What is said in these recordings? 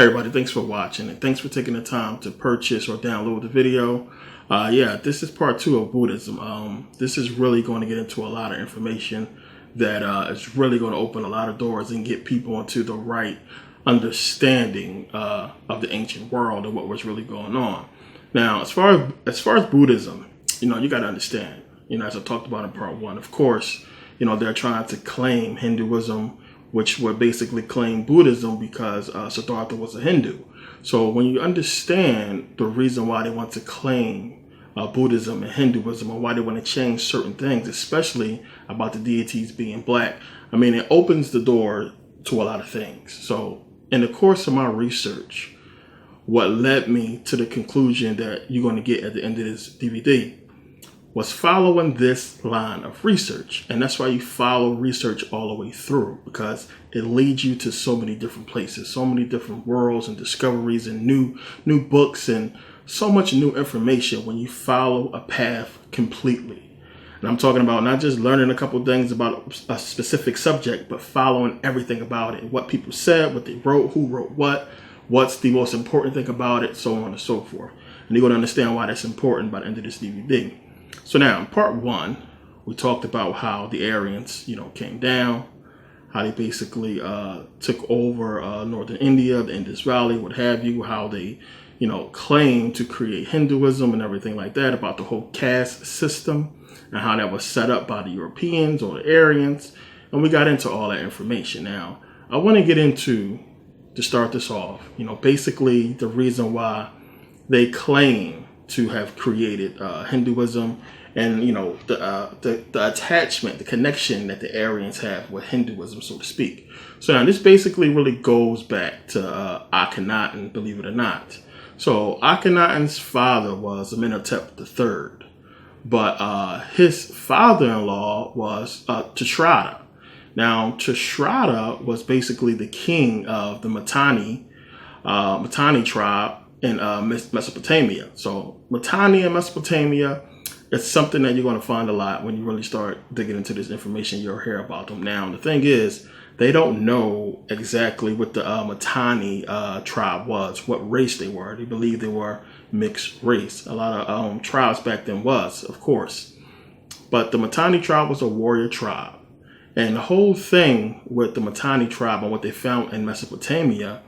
Hey everybody, thanks for watching and thanks for taking the time to purchase or download the video. This is part 2 of Buddhism. This is really going to get into a lot of information that is really going to open a lot of doors and get people into the right understanding of the ancient world and what was really going on. Now, as far as Buddhism, you got to understand, as I talked about in part 1, of course, they're trying to claim Hinduism, which would basically claim Buddhism because Siddhartha was a Hindu. So when you understand the reason why they want to claim Buddhism and Hinduism and why they want to change certain things, especially about the deities being black, it opens the door to a lot of things. So in the course of my research, what led me to the conclusion that you're going to get at the end of this DVD was following this line of research. And that's why you follow research all the way through, because it leads you to so many different places, so many different worlds and discoveries and new books and so much new information when you follow a path completely. And I'm talking about not just learning a couple things about a specific subject, but following everything about it, what people said, what they wrote, who wrote what's the most important thing about it, so on and so forth. And you're going to understand why that's important by the end of this DVD. So now in part 1, we talked about how the Aryans, came down, how they basically took over northern India, the Indus Valley, what have you, how they, claimed to create Hinduism and everything like that, about the whole caste system and how that was set up by the Europeans or the Aryans. And we got into all that information. Now, I want to get into, to start this off, basically the reason why they claim to have created Hinduism and, the attachment, the connection that the Aryans have with Hinduism, so to speak. So now this basically really goes back to Akhenaten, believe it or not. So Akhenaten's father was Amenhotep III, but his father-in-law was Tushratta. Now, Tushratta was basically the king of the Mitanni tribe in Mesopotamia. So Mitanni in Mesopotamia, it's something that you're going to find a lot when you really start digging into this information. You'll hear about them. Now, the thing is, they don't know exactly what the Mitanni tribe was, what race they were. They believe they were mixed race. A lot of tribes back then was, of course. But the Mitanni tribe was a warrior tribe. And the whole thing with the Mitanni tribe and what they found in Mesopotamia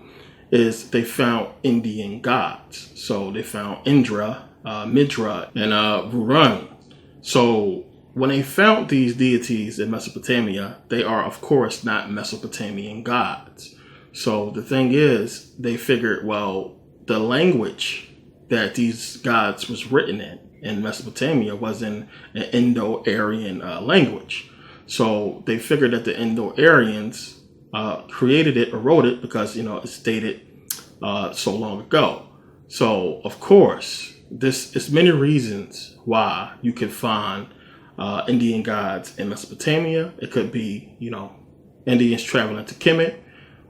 is they found Indian gods. So they found Indra, Mitra, and Varun. So when they found these deities in Mesopotamia, they are, of course, not Mesopotamian gods. So the thing is, they figured, well, the language that these gods was written in Mesopotamia was in an Indo-Aryan language. So they figured that the Indo-Aryans created it or wrote it because, it's dated so long ago. So, of course, this is many reasons why you can find Indian gods in Mesopotamia. It could be, Indians traveling to Kemet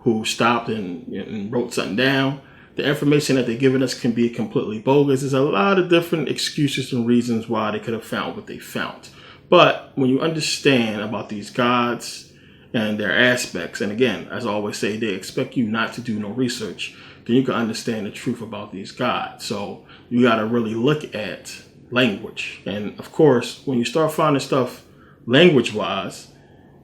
who stopped and wrote something down. The information that they're giving us can be completely bogus. There's a lot of different excuses and reasons why they could have found what they found. But when you understand about these gods and their aspects, and again, as I always say, they expect you not to do no research, then you can understand the truth about these gods. So you got to really look at language. And of course, when you start finding stuff language-wise,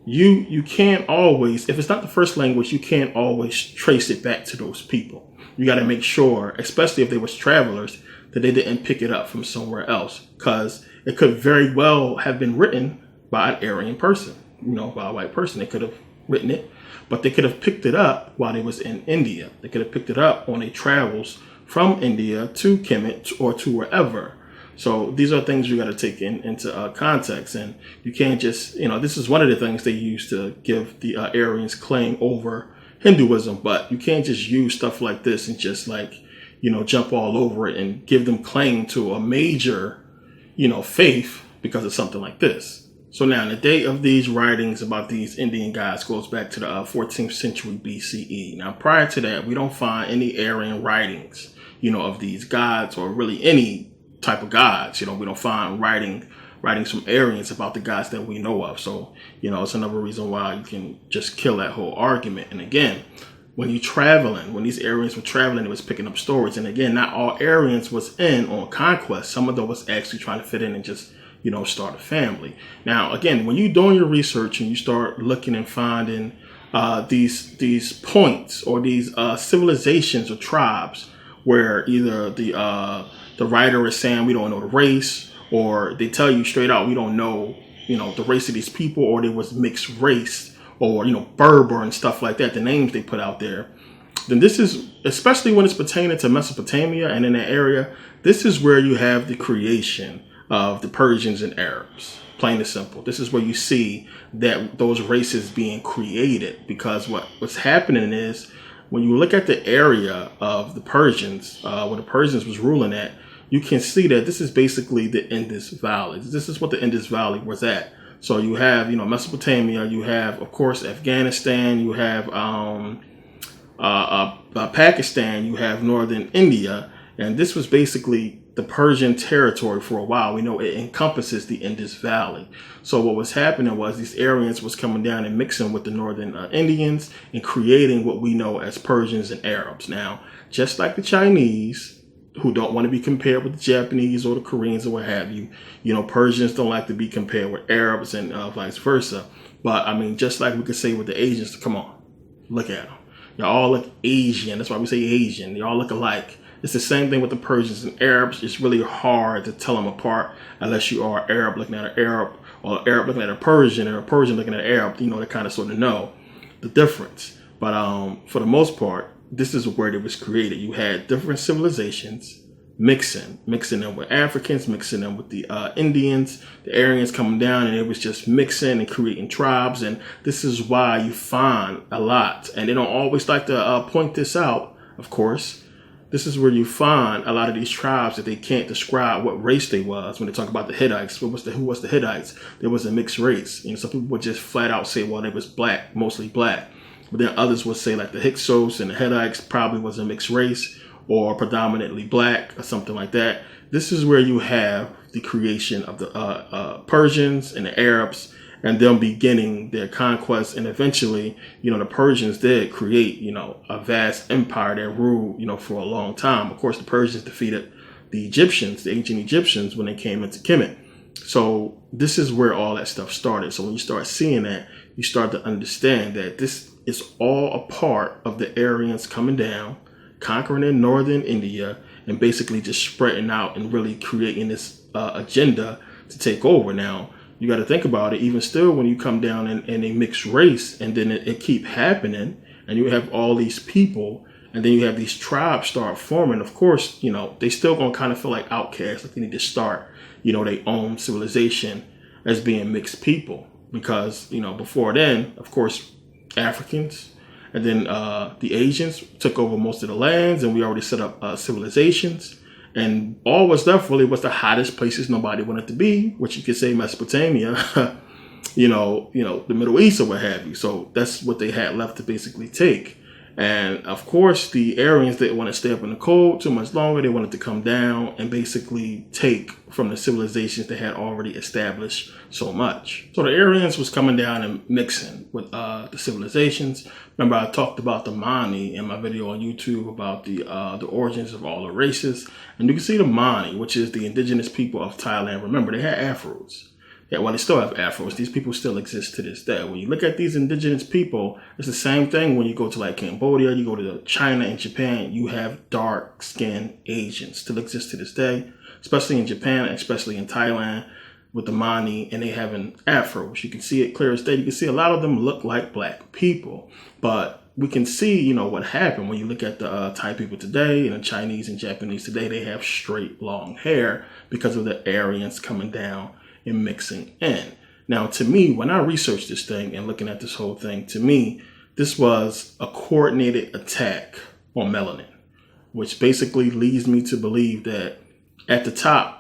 you can't always, if it's not the first language, you can't always trace it back to those people. You got to make sure, especially if they was travelers, that they didn't pick it up from somewhere else, because it could very well have been written by an Aryan person, by a white person. They could have written it, but they could have picked it up while they was in India. They could have picked it up on their travels from India to Kemet or to wherever. So these are things you got to take into context, and you can't just, this is one of the things they use to give the Aryans claim over Hinduism, but you can't just use stuff like this and just jump all over it and give them claim to a major, faith because of something like this. So now the date of these writings about these Indian gods goes back to the 14th century BCE. Now, prior to that, we don't find any Aryan writings, of these gods or really any type of gods. We don't find writings from Aryans about the gods that we know of. So, it's another reason why you can just kill that whole argument. And again, when you traveling, when these Aryans were traveling, it was picking up stories. And again, not all Aryans was in on conquest. Some of them was actually trying to fit in and just, start a family. Now, again, when you're doing your research and you start looking and finding these points or these civilizations or tribes where either the writer is saying we don't know the race, or they tell you straight out we don't know, the race of these people, or there was mixed race, or, Berber and stuff like that, the names they put out there, then this is, especially when it's pertaining to Mesopotamia and in that area, this is where you have the creation of the Persians and Arabs. Plain and simple. This is where you see that those races being created, because what's happening is when you look at the area of the Persians, where the Persians was ruling at, you can see that this is basically the Indus Valley. This is what the Indus Valley was at. So you have, Mesopotamia, you have, of course, Afghanistan, you have Pakistan, you have northern India, and this was basically the Persian territory for a while. We know it encompasses the Indus Valley. So what was happening was these Aryans was coming down and mixing with the northern Indians and creating what we know as Persians and Arabs. Now, just like the Chinese, who don't want to be compared with the Japanese or the Koreans or what have you, Persians don't like to be compared with Arabs and vice versa. But I mean, just like we could say with the Asians, come on, look at them. Y'all all look Asian. That's why we say Asian. They all look alike. It's the same thing with the Persians and Arabs. It's really hard to tell them apart unless you are Arab looking at an Arab, or an Arab looking at a Persian, or a Persian looking at an Arab, to kind of sort of know the difference. But for the most part, this is where it was created. You had different civilizations mixing them with Africans, mixing them with the Indians, the Aryans coming down, and it was just mixing and creating tribes. And this is why you find a lot, and they don't always like to point this out, of course. This is where you find a lot of these tribes that they can't describe what race they was. When they talk about the Hittites, who was the Hittites? There was a mixed race. Some people would just flat out say, well, they was black, mostly black. But then others would say like the Hyksos and the Hittites probably was a mixed race or predominantly black or something like that. This is where you have the creation of the Persians and the Arabs, and them beginning their conquest. And eventually, the Persians did create, a vast empire that ruled, for a long time. Of course, the Persians defeated the Egyptians, the ancient Egyptians, when they came into Kemet. So this is where all that stuff started. So when you start seeing that, you start to understand that this is all a part of the Aryans coming down, conquering in northern India, and basically just spreading out and really creating this agenda to take over. Now, you got to think about it. Even still, when you come down in a mixed race, and then it keep happening, and you have all these people, and then you have these tribes start forming. Of course, they still gonna kind of feel like outcasts, like they need to start, their own civilization as being mixed people, because before then, of course, Africans and then the Asians took over most of the lands, and we already set up civilizations. And all was left really was the hottest places nobody wanted to be, which you could say Mesopotamia, the Middle East or what have you. So that's what they had left to basically take. And of course, the Aryans didn't want to stay up in the cold too much longer. They wanted to come down and basically take from the civilizations they had already established so much. So the Aryans was coming down and mixing with the civilizations. Remember, I talked about the Mani in my video on YouTube about the origins of all the races. And you can see the Mani, which is the indigenous people of Thailand. Remember, they had afros. Yeah, well, they still have afros. These people still exist to this day. When you look at these indigenous people, it's the same thing when you go to like Cambodia, you go to China and Japan, you have dark-skinned Asians still exist to this day, especially in Japan, especially in Thailand with the Mani, and they having afros. You can see it clear as day. You can see a lot of them look like black people, but we can see, what happened when you look at the Thai people today and the Chinese and Japanese today. They have straight, long hair because of the Aryans coming down and mixing in. Now, to me, when I researched this thing and looking at this whole thing, to me, this was a coordinated attack on melanin, which basically leads me to believe that at the top,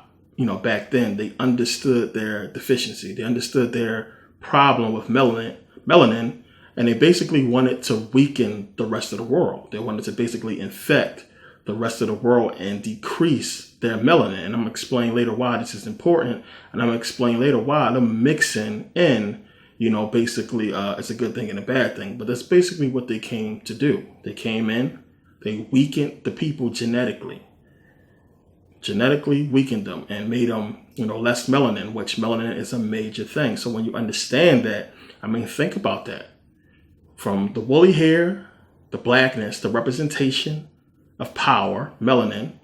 back then, they understood their deficiency. They understood their problem with melanin, and they basically wanted to weaken the rest of the world. They wanted to basically infect the rest of the world and decrease their melanin. And I'm going to explain later why this is important. And I'm going to explain later why them mixing in, basically it's a good thing and a bad thing. But that's basically what they came to do. They came in, they weakened the people genetically weakened them and made them, less melanin, which melanin is a major thing. So when you understand that, think about that. From the woolly hair, the blackness, the representation of power, melanin,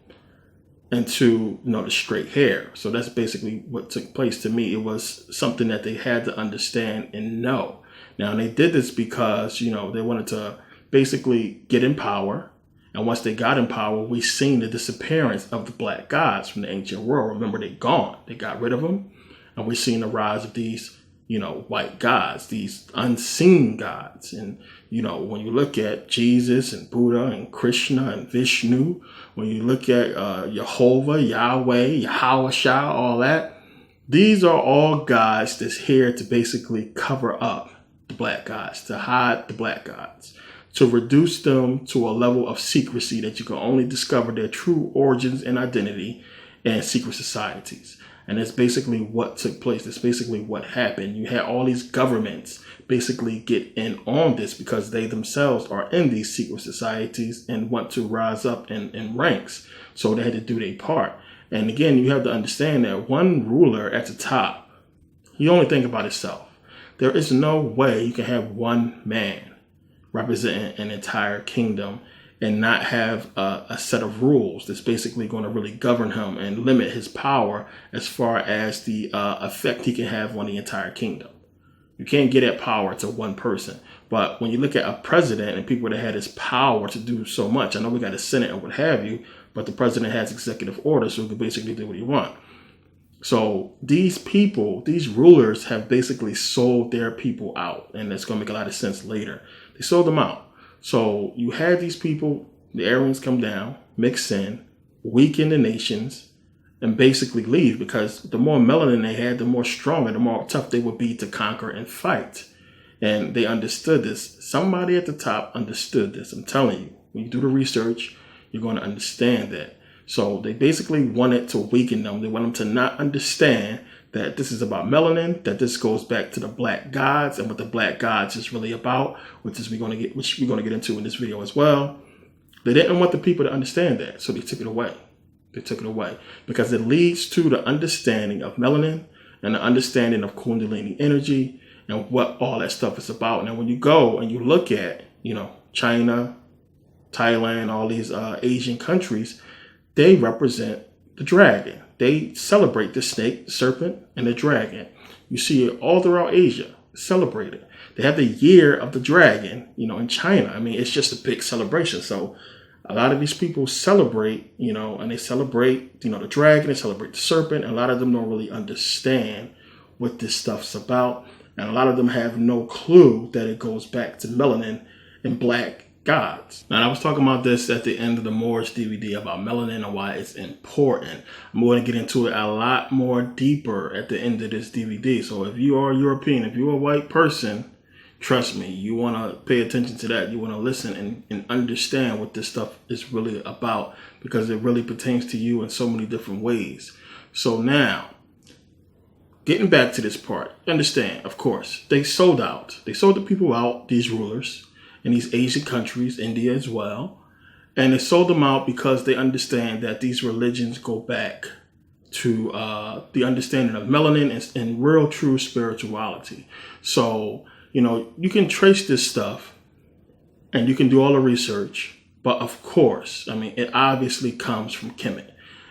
into, the straight hair. So that's basically what took place. To me, it was something that they had to understand and know. Now, they did this because, they wanted to basically get in power. And once they got in power, we seen the disappearance of the black gods from the ancient world. Remember, they're gone. They got rid of them. And we're seeing the rise of these, white gods, these unseen gods. And, when you look at Jesus and Buddha and Krishna and Vishnu, when you look at Jehovah, Yahweh, Yahweh, all that, these are all gods that's here to basically cover up the black gods, to hide the black gods, to reduce them to a level of secrecy that you can only discover their true origins and identity in secret societies. And that's basically what took place. That's basically what happened. You had all these governments basically get in on this because they themselves are in these secret societies and want to rise up in ranks. So they had to do their part. And again, you have to understand that one ruler at the top, he only think about himself. There is no way you can have one man representing an entire kingdom and not have a set of rules that's basically going to really govern him and limit his power as far as the effect he can have on the entire kingdom. You can't get at power to one person. But when you look at a president and people that had this power to do so much, I know we got a Senate and what have you, but the president has executive orders, so he can basically do what he wants. So these people, these rulers have basically sold their people out, and that's going to make a lot of sense later. They sold them out. So you had these people, the Aryans come down, mix in, weaken the nations, and basically leave, because the more melanin they had, the more stronger, the more tough they would be to conquer and fight. And they understood this. Somebody at the top understood this. I'm telling you, when you do the research, you're going to understand that. So they basically wanted to weaken them. They want them to not understand that this is about melanin, that this goes back to the black gods and what the black gods is really about, which we're going to get into in this video as well. They didn't want the people to understand that, so they took it away. They took it away because it leads to the understanding of melanin and the understanding of Kundalini energy and what all that stuff is about. Now, when you go and you look at, China, Thailand, all these Asian countries, they represent the dragon. They celebrate the snake, the serpent, and the dragon. You see it all throughout Asia, celebrated. They have the year of the dragon, in China. It's just a big celebration. So a lot of these people celebrate, and they celebrate, the dragon, they celebrate the serpent. And a lot of them don't really understand what this stuff's about. And a lot of them have no clue that it goes back to melanin and black gods. Now, I was talking about this at the end of the Moorish DVD about melanin and why it's important. I'm going to get into it a lot more deeper at the end of this DVD. So if you are European, if you're a white person, trust me, you want to pay attention to that. You want to listen and understand what this stuff is really about, because it really pertains to you in so many different ways. So now, getting back to this part, understand, of course, they sold out. They sold the people out, these rulers, in these Asian countries, India as well. And they sold them out because they understand that these religions go back to the understanding of melanin and real true spirituality. So, you can trace this stuff and you can do all the research. But of course, it obviously comes from Kemet.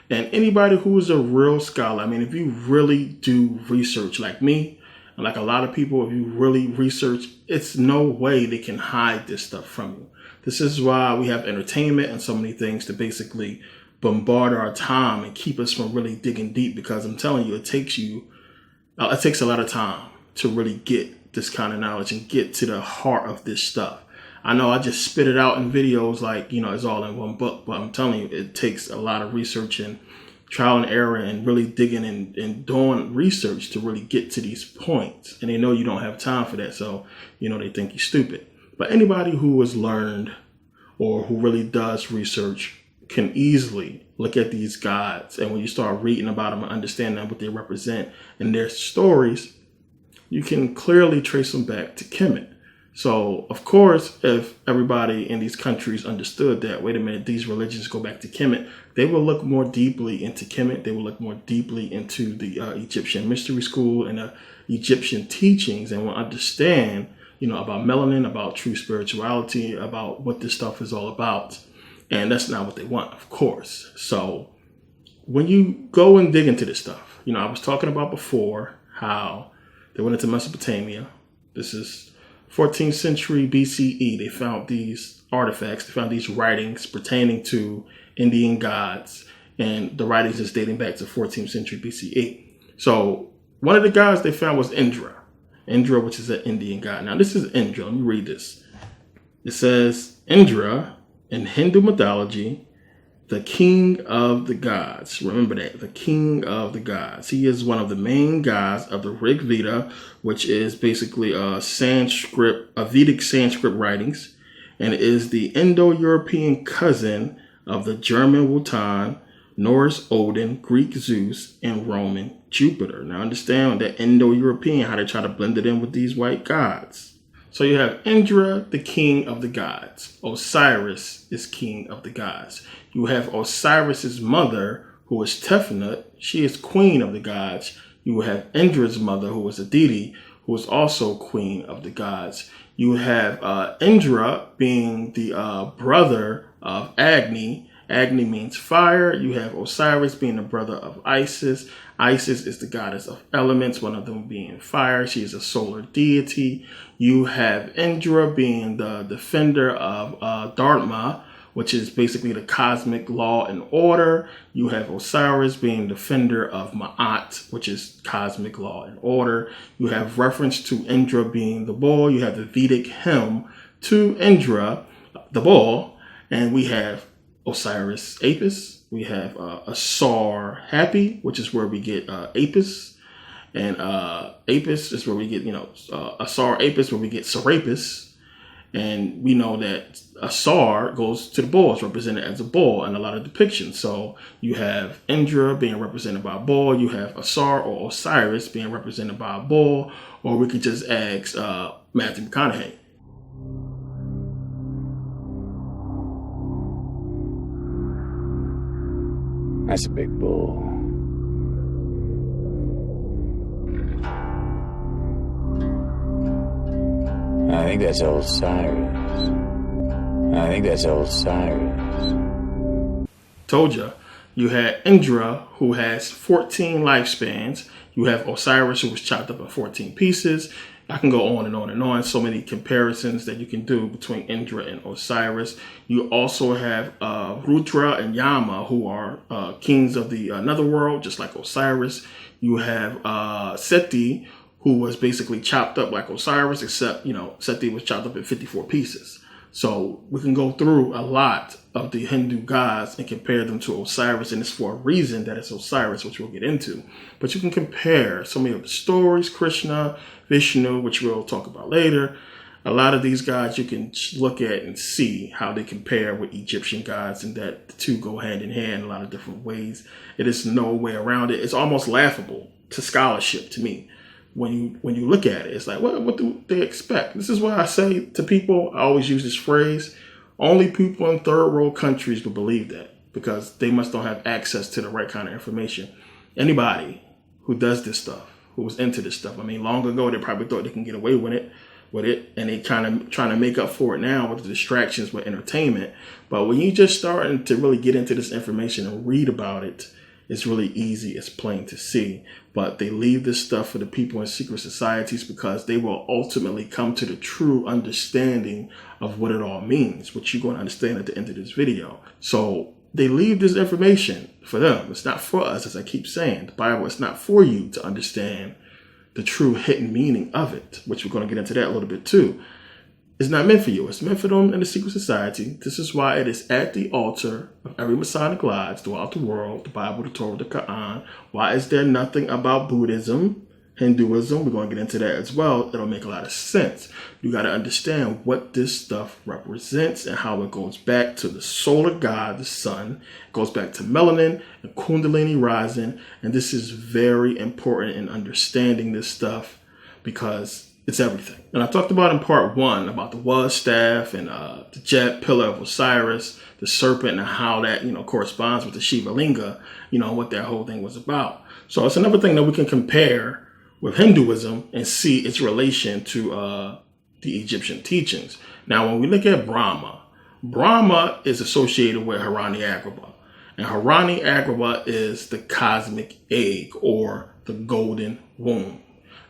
And anybody who is a real scholar, if you really do research like me, and like a lot of people, if you really research, it's no way they can hide this stuff from you. This is why we have entertainment and so many things to basically bombard our time and keep us from really digging deep, because I'm telling you, it takes a lot of time to really get this kind of knowledge and get to the heart of this stuff. I know I just spit it out in videos like, it's all in one book, but I'm telling you, it takes a lot of research and trial and error and really digging and doing research to really get to these points. And they know you don't have time for that. So, they think you're stupid. But anybody who has learned or who really does research can easily look at these gods. And when you start reading about them and understanding what they represent and their stories, you can clearly trace them back to Kemet. So, of course, if everybody in these countries understood that, wait a minute, these religions go back to Kemet, they will look more deeply into Kemet. They will look more deeply into the Egyptian mystery school and Egyptian teachings, and will understand, about melanin, about true spirituality, about what this stuff is all about. And that's not what they want, of course. So when you go and dig into this stuff, I was talking about before how they went into Mesopotamia. This is 14th century BCE. They found these artifacts. They found these writings pertaining to Indian gods. And the writings is dating back to 14th century BCE. So one of the gods they found was Indra. Indra, which is an Indian god. Now, this is Indra. Let me read this. It says, Indra, in Hindu mythology, the king of the gods. Remember that, the king of the gods. He is one of the main gods of the Rig Veda, which is basically a Vedic Sanskrit writings, and it is the Indo-European cousin of the German Wotan, Norse Odin, Greek Zeus, and Roman Jupiter. Now understand that Indo-European, how they try to blend it in with these white gods. So you have Indra, the king of the gods. Osiris is king of the gods. You have Osiris's mother, who is Tefnut. She is queen of the gods. You have Indra's mother, who is Aditi, who is also queen of the gods. You have Indra being the brother of Agni. Agni means fire. You have Osiris being the brother of Isis. Isis is the goddess of elements, one of them being fire. She is a solar deity. You have Indra being the defender of Dharma, which is basically the cosmic law and order. You have Osiris being defender of Ma'at, which is cosmic law and order. You have reference to Indra being the bull. You have the Vedic hymn to Indra, the bull, and we have Osiris Apis. We have Asar Happy, which is where we get Apis. And Apis is where we get, Asar Apis, where we get Serapis. And we know that Asar goes to the bull. It's represented as a bull in a lot of depictions. So you have Indra being represented by a bull. You have Asar or Osiris being represented by a bull. Or we could just ask Matthew McConaughey. That's a big bull. I think that's Osiris. Told ya. You had Indra, who has 14 lifespans. You have Osiris, who was chopped up in 14 pieces. I can go on and on and on. So many comparisons that you can do between Indra and Osiris. You also have Rudra and Yama, who are kings of the netherworld, just like Osiris. You have Seti, who was basically chopped up like Osiris, except, Seti was chopped up in 54 pieces. So we can go through a lot of the Hindu gods and compare them to Osiris, and it's for a reason that it's Osiris, which we'll get into. But you can compare so many of the stories, Krishna, Vishnu, which we'll talk about later. A lot of these gods you can look at and see how they compare with Egyptian gods, and that the two go hand in hand in a lot of different ways. It is no way around it. It's almost laughable to scholarship to me. When you look at it, it's like, what do they expect? This is why I say to people, I always use this phrase, only people in third world countries will believe that, because they must don't have access to the right kind of information. Anybody who does this stuff, who was into this stuff, long ago, they probably thought they can get away with it, and they kind of trying to make up for it now with the distractions with entertainment. But when you just starting to really get into this information and read about it, it's really easy. It's plain to see. But they leave this stuff for the people in secret societies because they will ultimately come to the true understanding of what it all means, which you're going to understand at the end of this video. So they leave this information for them. It's not for us, as I keep saying. The Bible is not for you to understand the true hidden meaning of it, which we're going to get into that a little bit too. It's not meant for you. It's meant for them in the secret society. This is why it is at the altar of every Masonic lodge throughout the world, the Bible, the Torah, the Quran. Why is there nothing about Buddhism, Hinduism? We're going to get into that as well. It'll make a lot of sense. You got to understand what this stuff represents and how it goes back to the solar god, the sun. It goes back to melanin and Kundalini rising. And this is very important in understanding this stuff, because it's everything. And I talked about in part 1 about the was staff and the jet pillar of Osiris, the serpent, and how that, corresponds with the Shiva Linga, what that whole thing was about. So it's another thing that we can compare with Hinduism and see its relation to the Egyptian teachings. Now, when we look at Brahma is associated with Harani Agrabah. And Harani Agrabah is the cosmic egg or the golden womb.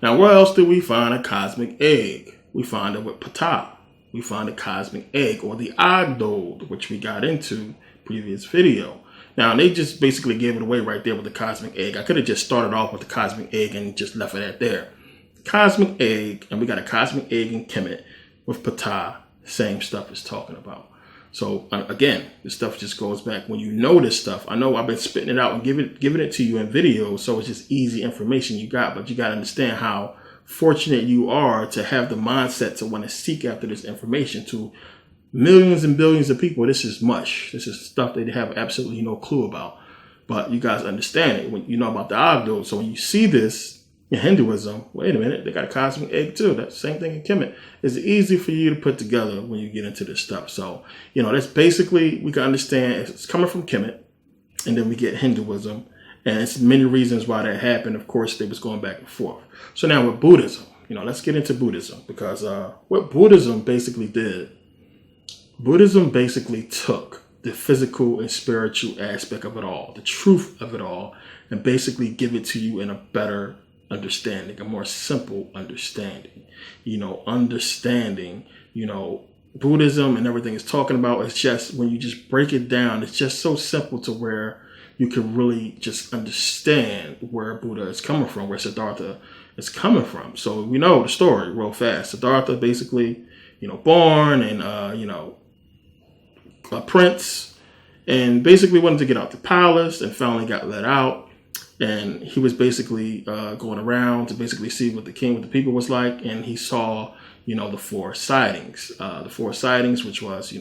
Now, where else do we find a cosmic egg? We find it with Ptah. We find a cosmic egg or the Agdod, which we got into previous video. Now, they just basically gave it away right there with the cosmic egg. I could have just started off with the cosmic egg and just left it at there. Cosmic egg, and we got a cosmic egg in Kemet with Ptah, same stuff is talking about. So again, this stuff just goes back. When you know this stuff, I know I've been spitting it out and giving it to you in videos, so it's just easy information you got, but you got to understand how fortunate you are to have the mindset to want to seek after this information. To millions and billions of people, this is mush. This is stuff they have absolutely no clue about. But you guys understand it when you know about the Agdod. So when you see this in Hinduism, wait a minute, they got a cosmic egg too. That's the same thing in Kemet. It's easy for you to put together when you get into this stuff. So, that's basically, we can understand it's coming from Kemet, and then we get Hinduism. And it's many reasons why that happened. Of course, they was going back and forth. So now with Buddhism, let's get into Buddhism, because what Buddhism basically did, Buddhism basically took the physical and spiritual aspect of it all, the truth of it all, and basically give it to you in a better understanding, a more simple understanding. Understanding, Buddhism and everything is talking about, it's just, when you just break it down, it's just so simple to where you can really just understand where Buddha is coming from, where Siddhartha is coming from. So we know the story real fast. Siddhartha basically, born and, a prince, and basically wanted to get out the palace and finally got let out. And he was basically going around to basically see what the people was like. And he saw, the 4 sightings. The 4 sightings, which was,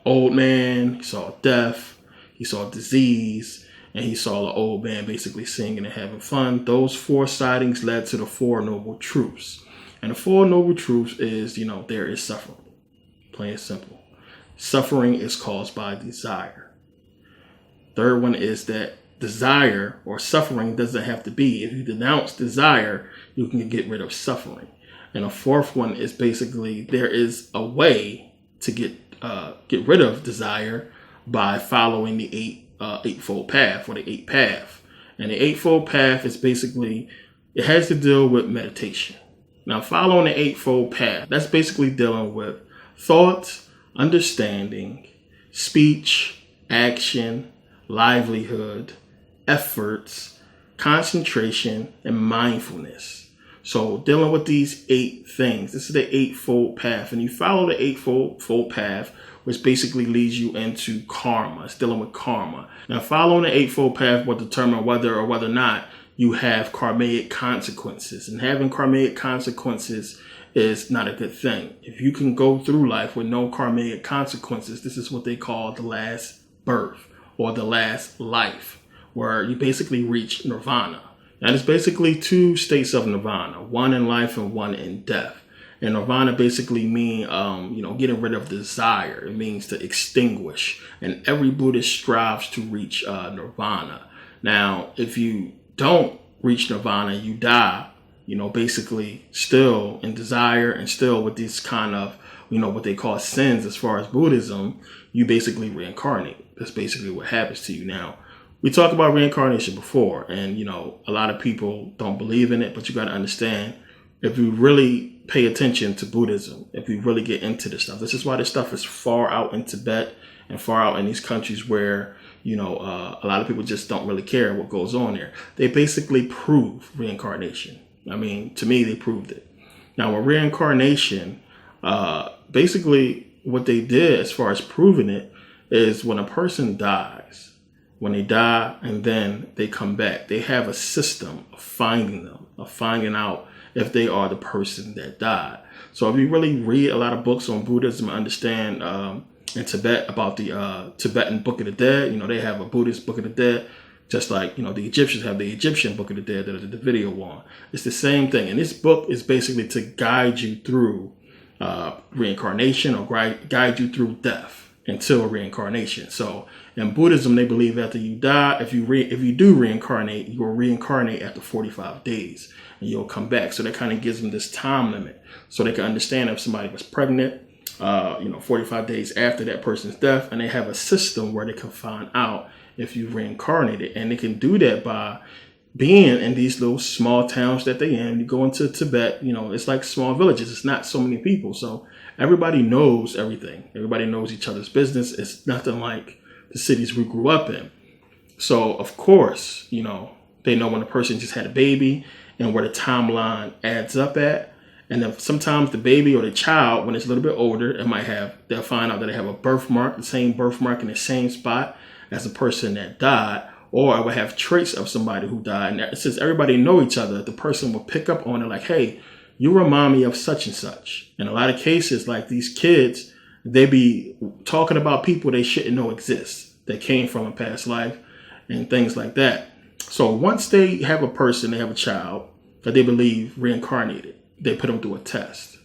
old man, he saw death, he saw disease, and he saw the old man basically singing and having fun. Those 4 sightings led to the 4 noble truths. And the 4 noble truths is, there is suffering. Plain and simple. Suffering is caused by desire. Third one is that desire or suffering doesn't have to be. If you denounce desire, you can get rid of suffering. And a fourth one is basically there is a way to get rid of desire by following the eightfold path, or the 8 path. And the eightfold path is basically, it has to deal with meditation. Now, following the eightfold path, that's basically dealing with thought, understanding, speech, action, livelihood, efforts, concentration, and mindfulness. So dealing with these 8 things, this is the eightfold path. And you follow the eightfold path, which basically leads you into karma. It's dealing with karma. Now, following the eightfold path will determine whether or whether or not you have karmic consequences. And having karmic consequences is not a good thing. If you can go through life with no karmic consequences, this is what they call the last birth or the last life, where you basically reach nirvana. And it's basically 2 states of nirvana, one in life and one in death. And nirvana basically mean, getting rid of desire. It means to extinguish. And every Buddhist strives to reach nirvana. Now, if you don't reach nirvana, you die, basically still in desire and still with this kind of, what they call sins as far as Buddhism, you basically reincarnate. That's basically what happens to you. Now, we talked about reincarnation before, and, a lot of people don't believe in it, but you got to understand, if you really pay attention to Buddhism, if we really get into this stuff, this is why this stuff is far out in Tibet and far out in these countries where, a lot of people just don't really care what goes on there. They basically prove reincarnation. I mean, to me, they proved it. Now, with reincarnation, basically what they did as far as proving it is when a person dies, when they die and then they come back, they have a system of finding them, of finding out if they are the person that died. So if you really read a lot of books on Buddhism, understand in Tibet about the Tibetan Book of the Dead, they have a Buddhist Book of the Dead. Just like, the Egyptians have the Egyptian Book of the Dead that I did the video on. It's the same thing. And this book is basically to guide you through reincarnation, or guide you through death until reincarnation. So in Buddhism, they believe after you die, if you do reincarnate, you will reincarnate after 45 days and you'll come back. So that kind of gives them this time limit so they can understand if somebody was pregnant, 45 days after that person's death, and they have a system where they can find out if you reincarnated. And they can do that by being in these little small towns that they in. You go into Tibet, it's like small villages. It's not so many people. So everybody knows everything. Everybody knows each other's business. It's nothing like the cities we grew up in. So of course, they know when a person just had a baby and where the timeline adds up at. And then sometimes the baby or the child, when it's a little bit older, they'll find out that they have a birthmark, the same birthmark in the same spot as a person that died, or I would have traits of somebody who died. And since everybody know each other, the person will pick up on it like, hey, you remind me of such and such. In a lot of cases, like these kids, they be talking about people they shouldn't know exist, that came from a past life and things like that. So once they have a child that they believe reincarnated, they put them through a test.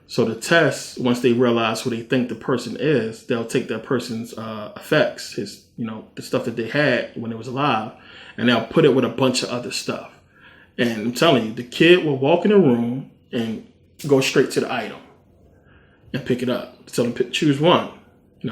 So the test, once they realize who they think the person is, they'll take that person's effects, the stuff that they had when they was alive, and they'll put it with a bunch of other stuff. And I'm telling you, the kid will walk in the room and go straight to the item and pick it up. Tell them choose one,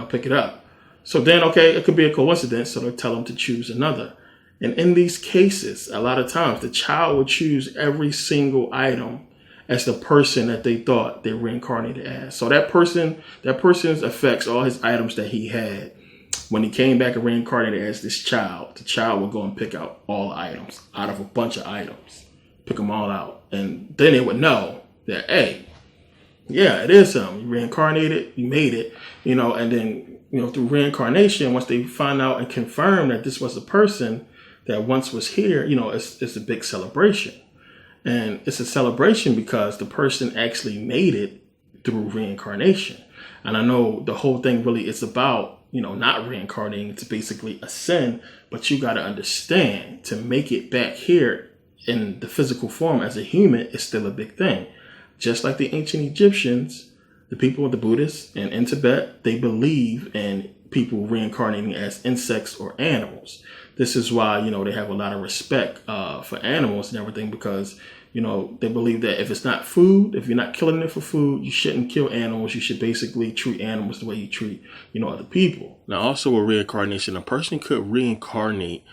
pick it up. So then, okay, it could be a coincidence, so they'll tell them to choose another. And in these cases, a lot of times, the child will choose every single item as the person that they thought they reincarnated as. So that person's affects, all his items that he had, when he came back and reincarnated as this child, the child will go and pick out all the items out of a bunch of items, pick them all out. And then they would know that, hey, yeah, it is him. You reincarnated, you made it, and then, through reincarnation, once they find out and confirm that this was a person that once was here, it's a big celebration. And it's a celebration because the person actually made it through reincarnation. And I know the whole thing really is about, not reincarnating to basically ascend, but you got to understand, to make it back here in the physical form as a human is still a big thing. Just like the ancient Egyptians, the people of the Buddhists and in Tibet, they believe in people reincarnating as insects or animals. This is why, they have a lot of respect for animals and everything, because, they believe that if it's not food, if you're not killing it for food, you shouldn't kill animals. You should basically treat animals the way you treat, other people. Now, also with reincarnation, a person could reincarnate,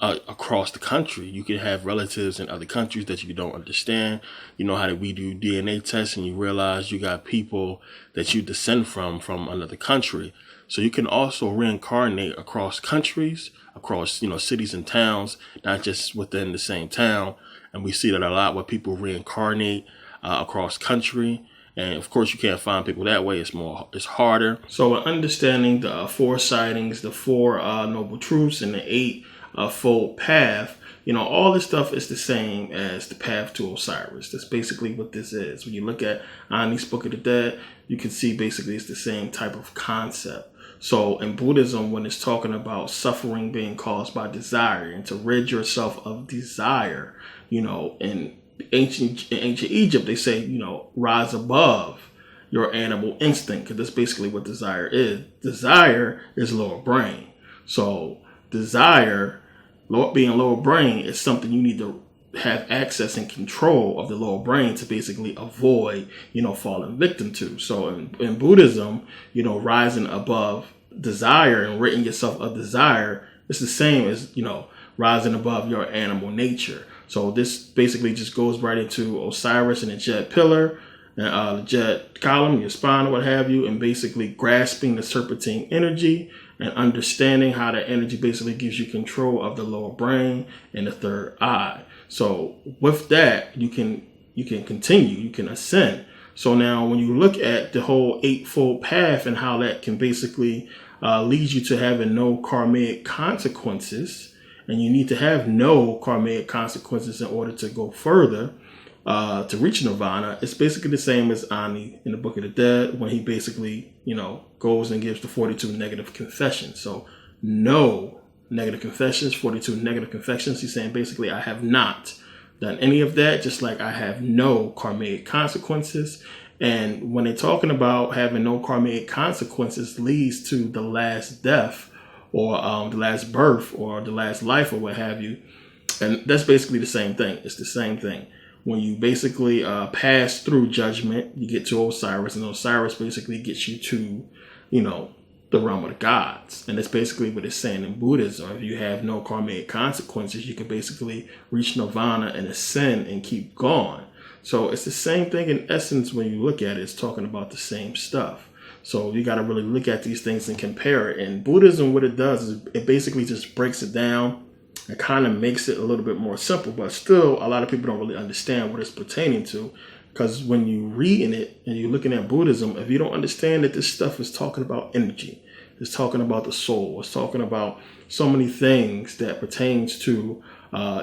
across the country. You could have relatives in other countries that you don't understand. How do we do DNA tests and you realize you got people that you descend from another country. So you can also reincarnate across countries, across, cities and towns, not just within the same town. And we see that a lot where people reincarnate across country. And of course, you can't find people that way. It's harder. So understanding the 4 sightings, the 4 noble truths, and the 8-fold path, all this stuff is the same as the path to Osiris. That's basically what this is. When you look at Ani's Book of the Dead, you can see basically it's the same type of concept. So in Buddhism, when it's talking about suffering being caused by desire and to rid yourself of desire, in ancient Egypt, they say, rise above your animal instinct, because that's basically what desire is. Desire is lower brain. So desire, being lower brain, is something you need to have access and control of the lower brain to basically avoid, falling victim to. So in Buddhism, rising above desire and ridding yourself of desire, it's the same as, rising above your animal nature. So this basically just goes right into Osiris and the jet pillar, and the jet column, your spine, or what have you, and basically grasping the serpentine energy and understanding how that energy basically gives you control of the lower brain and the third eye. So with that, you can continue, you can ascend. So now when you look at the whole 8-fold path and how that can basically lead you to having no karmic consequences, and you need to have no karmic consequences in order to go further, to reach nirvana, it's basically the same as Ani in the Book of the Dead, when he basically, goes and gives the 42 negative confessions. So no negative confessions, 42 negative confessions. He's saying basically I have not done any of that, just like I have no karmic consequences. And when they're talking about having no karmic consequences leads to the last death or the last birth or the last life or what have you. And that's basically the same thing. It's the same thing. When you basically pass through judgment, you get to Osiris, and Osiris basically gets you to, the realm of the gods. And that's basically what it's saying in Buddhism. If you have no karmic consequences, you can basically reach nirvana and ascend and keep going. So it's the same thing in essence when you look at it. It's talking about the same stuff. So you got to really look at these things and compare it. And Buddhism, what it does is it basically just breaks it down. It kind of makes it a little bit more simple, but still a lot of people don't really understand what it's pertaining to. Because when you're reading it and you're looking at Buddhism, if you don't understand that this stuff is talking about energy, it's talking about the soul, it's talking about so many things that pertains to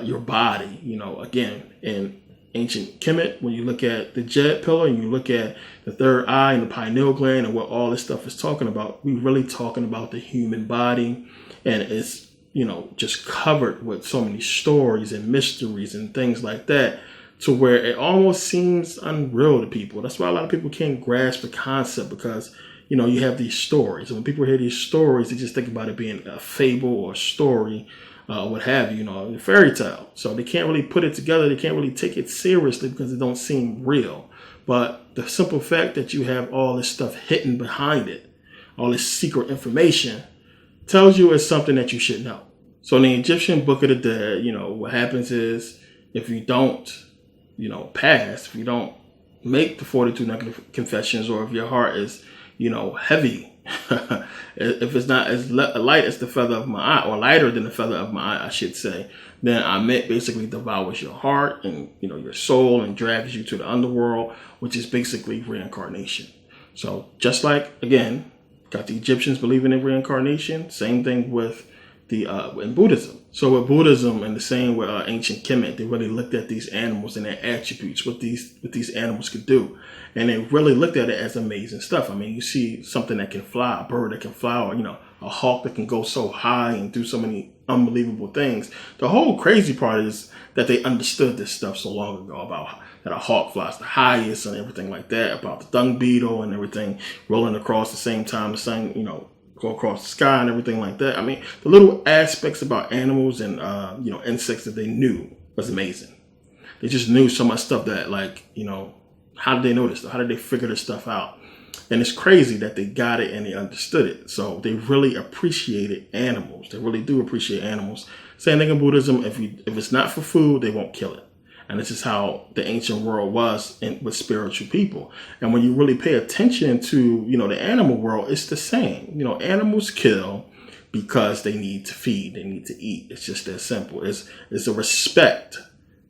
your body, again, in ancient Kemet, when you look at the jet pillar and you look at the third eye and the pineal gland and what all this stuff is talking about, we're really talking about the human body. And it's, just covered with so many stories and mysteries and things like that, to where it almost seems unreal to people. That's why a lot of people can't grasp the concept, because, you have these stories. And when people hear these stories, they just think about it being a fable or a story, what have you, a fairy tale. So they can't really put it together. They can't really take it seriously because it don't seem real. But the simple fact that you have all this stuff hidden behind it, all this secret information, tells you it's something that you should know. So in the Egyptian Book of the Dead, what happens is if you don't, pass, if you don't make the 42 negative confessions, or if your heart is, heavy, if it's not as light as the feather of my eye, or lighter than the feather of my eye, I should say, then Amet basically devours your heart and, your soul and drags you to the underworld, which is basically reincarnation. So just like, again, got the Egyptians believing in reincarnation, same thing with the in Buddhism. So with Buddhism, and the same with ancient Kemet, they really looked at these animals and their attributes, what these animals could do, and they really looked at it as amazing stuff. I mean, you see something that can fly, a bird that can fly, or a hawk that can go so high and do so many unbelievable things. The whole crazy part is that they understood this stuff so long ago, about that a hawk flies the highest and everything like that, about the dung beetle and everything rolling across the same time the sun, go across the sky and everything like that. I mean, the little aspects about animals and, insects that they knew was amazing. They just knew so much stuff that, how did they know this stuff? How did they figure this stuff out? And it's crazy that they got it and they understood it. So they really appreciated animals. They really do appreciate animals. Same thing in Buddhism. If it's not for food, they won't kill it. And this is how the ancient world was with spiritual people. And when you really pay attention to, the animal world, it's the same. Animals kill because they need to feed, they need to eat. It's just that simple. It's a respect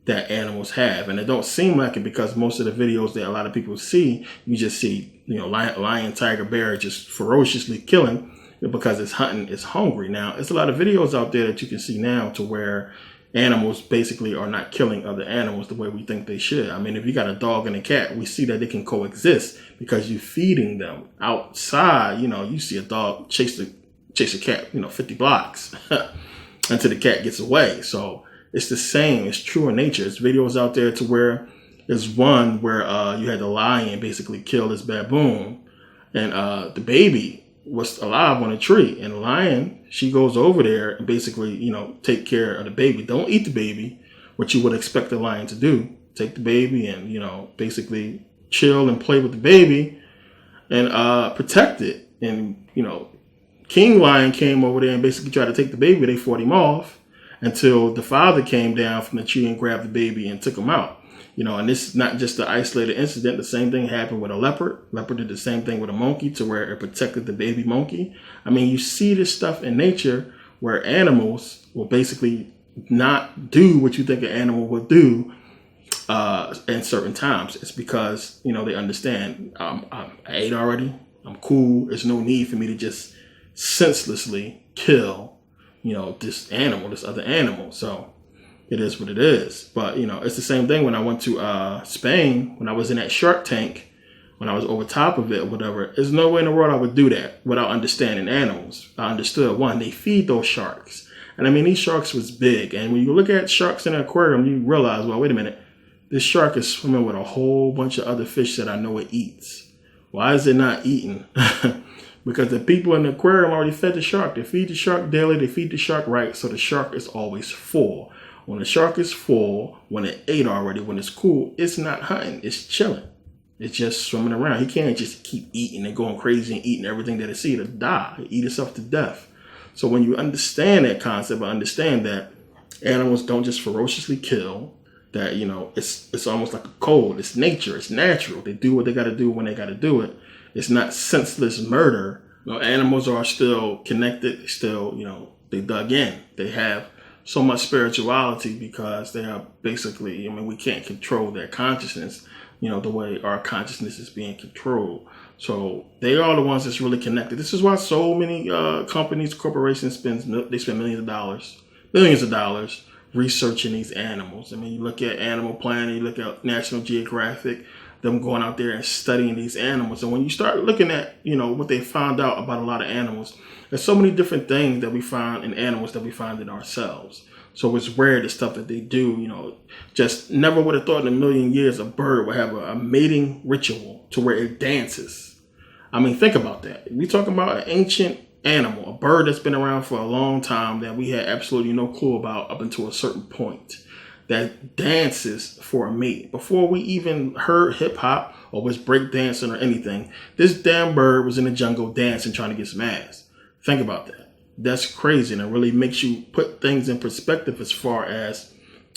that animals have. And it don't seem like it, because most of the videos that a lot of people see, you just see, lion, tiger, bear just ferociously killing because it's hunting, it's hungry. Now, there's a lot of videos out there that you can see now to where animals basically are not killing other animals the way we think they should. I mean, if you got a dog and a cat, we see that they can coexist because you're feeding them. Outside, you see a dog chase a cat, 50 blocks until the cat gets away. So it's the same. It's true in nature. There's videos out there to where there's one where you had the lion basically kill this baboon, and the baby was alive on a tree, and the lion, she goes over there and basically, take care of the baby. Don't eat the baby, what you would expect the lion to do. Take the baby and, basically chill and play with the baby and protect it. And, King Lion came over there and basically tried to take the baby. They fought him off until the father came down from the tree and grabbed the baby and took him out. And this is not just an isolated incident. The same thing happened with a leopard. Leopard did the same thing with a monkey, to where it protected the baby monkey. I mean, you see this stuff in nature where animals will basically not do what you think an animal would do in certain times. It's because, they understand, I ate already. I'm cool. There's no need for me to just senselessly kill, this other animal. So it is what it is. But, it's the same thing when I went to Spain, when I was in that Shark Tank, when I was over top of it or whatever. There's no way in the world I would do that without understanding animals. I understood, one, they feed those sharks. And I mean, these sharks was big. And when you look at sharks in an aquarium, you realize, well, wait a minute, this shark is swimming with a whole bunch of other fish that I know it eats. Why is it not eating? Because the people in the aquarium already fed the shark. They feed the shark daily. They feed the shark right. So the shark is always full. When the shark is full, when it ate already, when it's cool, it's not hunting. It's chilling. It's just swimming around. He can't just keep eating and going crazy and eating everything that it sees. It'll die. It'll eat itself to death. So when you understand that concept, I understand that animals don't just ferociously kill. That, you know, it's almost like a code. It's nature. It's natural. They do what they got to do when they got to do it. It's not senseless murder. You know, animals are still connected. Still, you know, they dug in. They have so much spirituality because they are basically, I mean, we can't control their consciousness, you know, the way our consciousness is being controlled. So they are the ones that's really connected. This is why so many companies, corporations spend millions of dollars researching these animals. I mean, you look at Animal Planet, you look at National Geographic, them going out there and studying these animals. And when you start looking at, you know, what they found out about a lot of animals, there's so many different things that we find in animals that we find in ourselves. So it's rare, the stuff that they do, you know, just never would have thought in a million years a bird would have a mating ritual to where it dances. I mean, think about that. We talking about an ancient animal, a bird that's been around for a long time that we had absolutely no clue about up until a certain point, that dances for a mate. Before we even heard hip hop or was breakdancing or anything, this damn bird was in the jungle dancing, trying to get some ass. Think about that. That's crazy, and it really makes you put things in perspective as far as,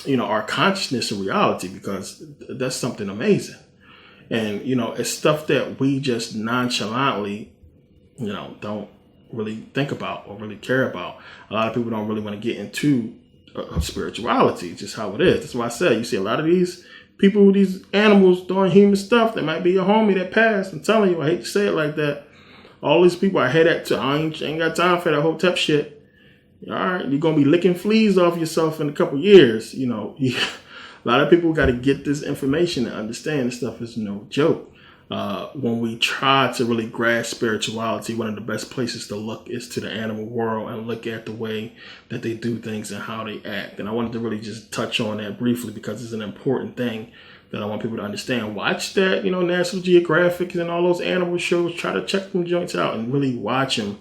you know, our consciousness and reality, because that's something amazing. And, you know, it's stuff that we just nonchalantly, you know, don't really think about or really care about. A lot of people don't really want to get into spirituality, just how it is. That's why I said, you see a lot of these people, these animals doing human stuff that might be your homie that passed. I'm telling you, I hate to say it like that. All these people, I hear that too. I ain't got time for that hotep shit. All right, you're going to be licking fleas off yourself in a couple years. You know, a lot of people got to get this information and understand this stuff is no joke. When we try to really grasp spirituality, one of the best places to look is to the animal world and look at the way that they do things and how they act. And I wanted to really just touch on that briefly because it's an important thing that I want people to understand. Watch that, you know, National Geographic and all those animal shows. Try to check them joints out and really watch them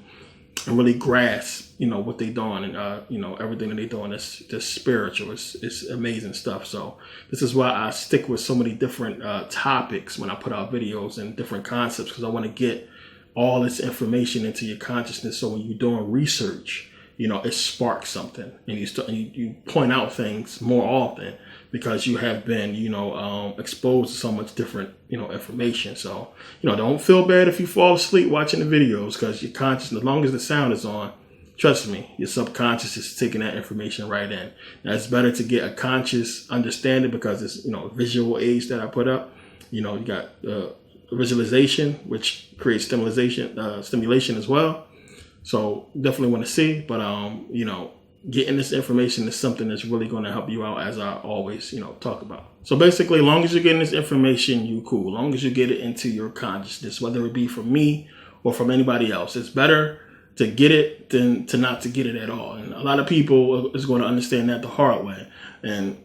and really grasp, you know, what they're doing and, you know, everything that they're doing is spiritual. It's amazing stuff. So this is why I stick with so many different topics when I put out videos and different concepts, because I want to get all this information into your consciousness. So when you're doing research, you know, it sparks something and you point out things more often because you have been, you know, exposed to so much different, you know, information. So, you know, don't feel bad if you fall asleep watching the videos, because your conscious, as long as the sound is on, trust me, your subconscious is taking that information right in. Now, it's better to get a conscious understanding because it's, you know, visual aids that I put up. You know, you got visualization, which creates stimulation as well. So definitely want to see, but, you know, getting this information is something that's really going to help you out, as I always, you know, talk about. So basically, as long as you're getting this information, you cool. As long as you get it into your consciousness, whether it be from me or from anybody else, it's better to get it than to not to get it at all. And a lot of people is going to understand that the hard way. And,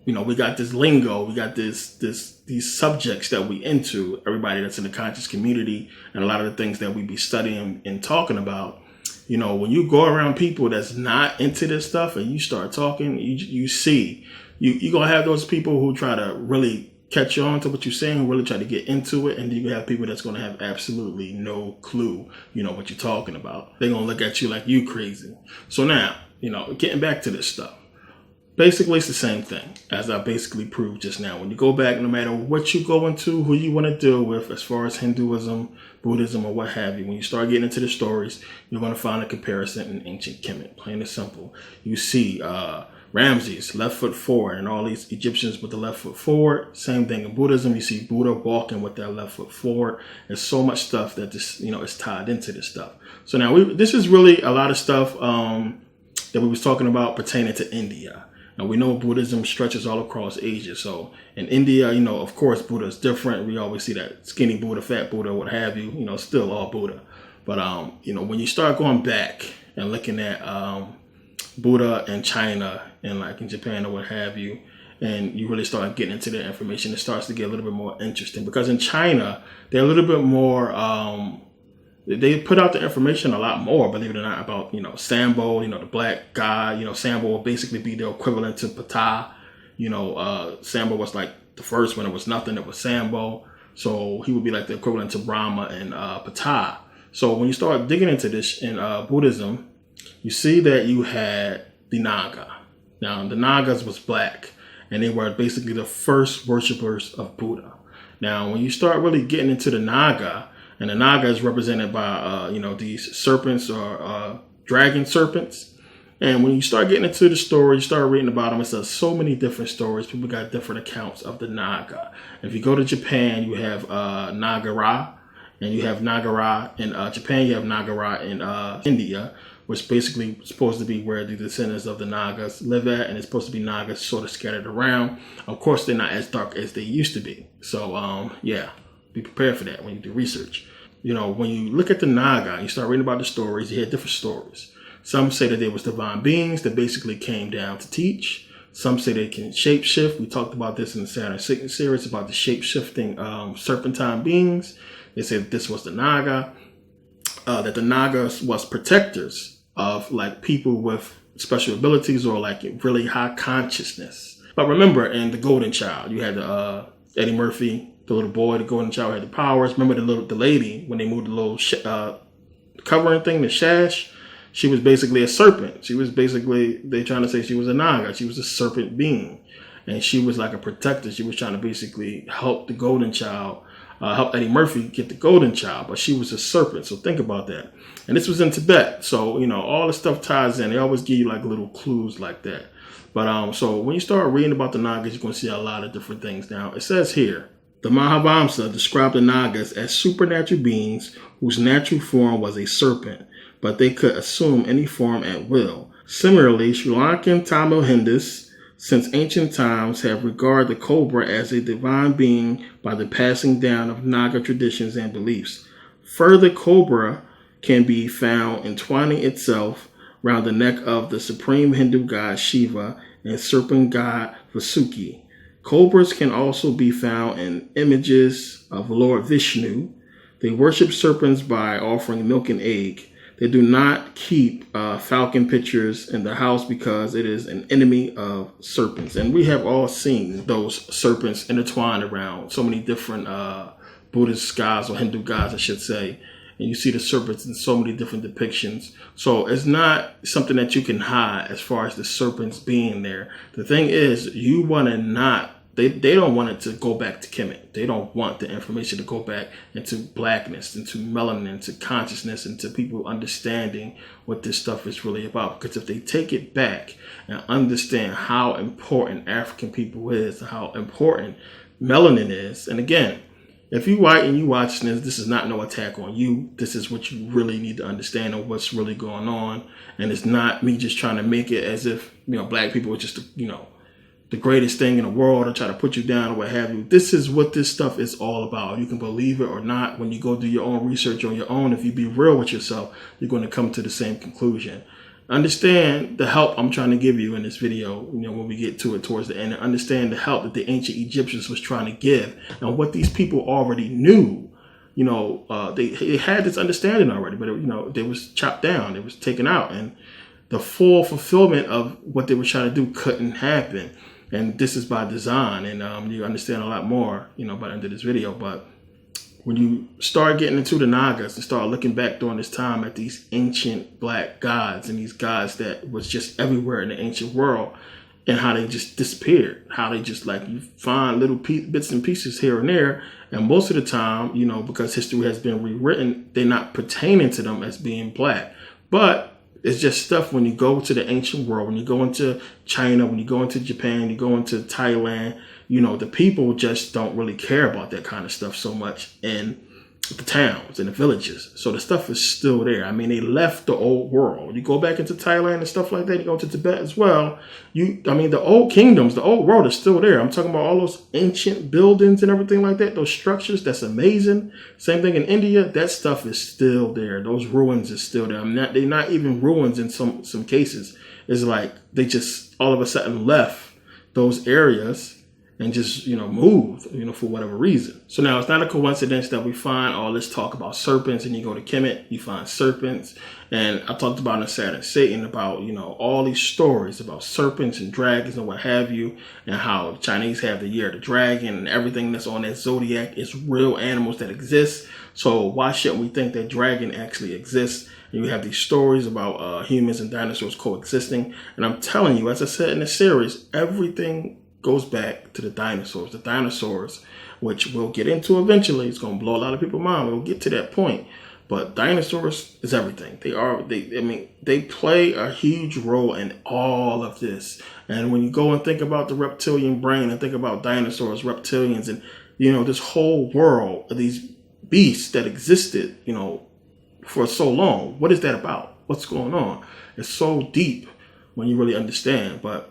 you know, we got this lingo, we got these subjects that we into, everybody that's in the conscious community, and a lot of the things that we be studying and talking about. You know, when you go around people that's not into this stuff and you start talking, you see, you're going to have those people who try to really catch on to what you're saying, really try to get into it. And then you have people that's going to have absolutely no clue, you know, what you're talking about. They're going to look at you like you crazy. So now, you know, getting back to this stuff. Basically, it's the same thing as I basically proved just now. When you go back, no matter what you go into, who you want to deal with, as far as Hinduism, Buddhism, or what have you, when you start getting into the stories, you're going to find a comparison in ancient Kemet. Plain and simple. You see Ramses, left foot forward, and all these Egyptians with the left foot forward. Same thing in Buddhism. You see Buddha walking with that left foot forward. There's so much stuff that this, you know, is tied into this stuff. So now this is really a lot of stuff that we was talking about pertaining to India. Now, we know Buddhism stretches all across Asia. So in India, you know, of course, Buddha is different. We always see that skinny Buddha, fat Buddha, what have you, you know, still all Buddha. But, you know, when you start going back and looking at Buddha in China and like in Japan or what have you, and you really start getting into their information, it starts to get a little bit more interesting, because in China they're a little bit more they put out the information a lot more, believe it or not, about Sambo, the black god. Sambo will basically be the equivalent to Ptah. Sambo was like the first. When it was nothing, it was Sambo. So he would be like the equivalent to Brahma and Ptah. So when you start digging into this in Buddhism, you see that you had the Naga. Now, the Nagas was black, and they were basically the first worshippers of Buddha. Now, when you start really getting into the Naga, and the Naga is represented by, these serpents or dragon serpents. And when you start getting into the story, you start reading about them, it says so many different stories. People got different accounts of the Naga. If you go to Japan, you have Nagara, and you have Nagara in Japan, you have Nagara in India, which basically is supposed to be where the descendants of the Nagas live at, and it's supposed to be Nagas sort of scattered around. Of course, they're not as dark as they used to be. So, be prepared for that when you do research. When you look at the Naga, you start reading about the stories, you hear different stories. Some say that they was divine beings that basically came down to teach. Some say they can shapeshift. We talked about this in the Saturn series about the shape-shifting serpentine beings. They say that this was the Naga, that the Nagas was protectors of like people with special abilities or like really high consciousness. But remember, in The Golden Child, you had Eddie Murphy, the little boy, the Golden Child had the powers. Remember the lady, when they moved the little covering thing, the sash, she was basically a serpent. She was basically, they trying to say she was a Naga. She was a serpent being. And she was like a protector. She was trying to basically help the Golden Child, help Eddie Murphy get the Golden Child. But she was a serpent. So think about that. And this was in Tibet. So, all the stuff ties in. They always give you like little clues like that. But so when you start reading about the Nagas, you're going to see a lot of different things. Now, it says here, the Mahavamsa described the Nagas as supernatural beings whose natural form was a serpent, but they could assume any form at will. Similarly, Sri Lankan Tamil Hindus, since ancient times, have regarded the cobra as a divine being by the passing down of Naga traditions and beliefs. Further, cobra can be found entwining itself around the neck of the supreme Hindu god Shiva and serpent god Vasuki. Cobras can also be found in images of Lord Vishnu. They worship serpents by offering milk and egg. They do not keep falcon pictures in the house because it is an enemy of serpents. And we have all seen those serpents intertwined around so many different Buddhist gods, or Hindu gods, I should say. And you see the serpents in so many different depictions. So it's not something that you can hide as far as the serpents being there. The thing is, you want to not, they don't want it to go back to Kemet. They don't want the information to go back into blackness, into melanin, into consciousness, into people understanding what this stuff is really about. Because if they take it back and understand how important African people is, how important melanin is, and again, if you white and you watching this is not no attack on you. This is what you really need to understand of what's really going on. And it's not me just trying to make it as if, black people are just, the greatest thing in the world, or try to put you down or what have you. This is what this stuff is all about. You can believe it or not. When you go do your own research on your own, if you be real with yourself, you're going to come to the same conclusion. Understand the help I'm trying to give you in this video, when we get to it towards the end, and understand the help that the ancient Egyptians was trying to give and what these people already knew. They had this understanding already, but they was chopped down, it was taken out, and the full fulfillment of what they were trying to do couldn't happen. And this is by design, and you understand a lot more, by the end of this video. But when you start getting into the Nagas and start looking back during this time at these ancient black gods and these gods that was just everywhere in the ancient world, and how they just disappeared, how they just you find little bits and pieces here and there. And most of the time, because history has been rewritten, they're not pertaining to them as being black. But it's just stuff when you go to the ancient world, when you go into China, when you go into Japan, you go into Thailand, the people just don't really care about that kind of stuff so much in the towns and the villages. So the stuff is still there. I mean, they left the old world. You go back into Thailand and stuff like that, you go to Tibet as well. The old kingdoms, the old world is still there. I'm talking about all those ancient buildings and everything like that, those structures, that's amazing. Same thing in India, that stuff is still there. Those ruins is still there. They're not even ruins in some cases. It's like they just all of a sudden left those areas and just, moved, for whatever reason. So now it's not a coincidence that we find all this talk about serpents, and you go to Kemet, you find serpents. And I talked about in Saturn and Satan about, all these stories about serpents and dragons and what have you, and how the Chinese have the year of the dragon, and everything that's on that zodiac is real animals that exist. So why shouldn't we think that dragon actually exists? And you have these stories about humans and dinosaurs coexisting. And I'm telling you, as I said in the series, everything goes back to the dinosaurs. The dinosaurs, which we'll get into eventually, it's going to blow a lot of people's mind. We'll get to that point. But dinosaurs is everything. They play a huge role in all of this. And when you go and think about the reptilian brain and think about dinosaurs, reptilians, and, this whole world of these beasts that existed, for so long, what is that about? What's going on? It's so deep when you really understand. But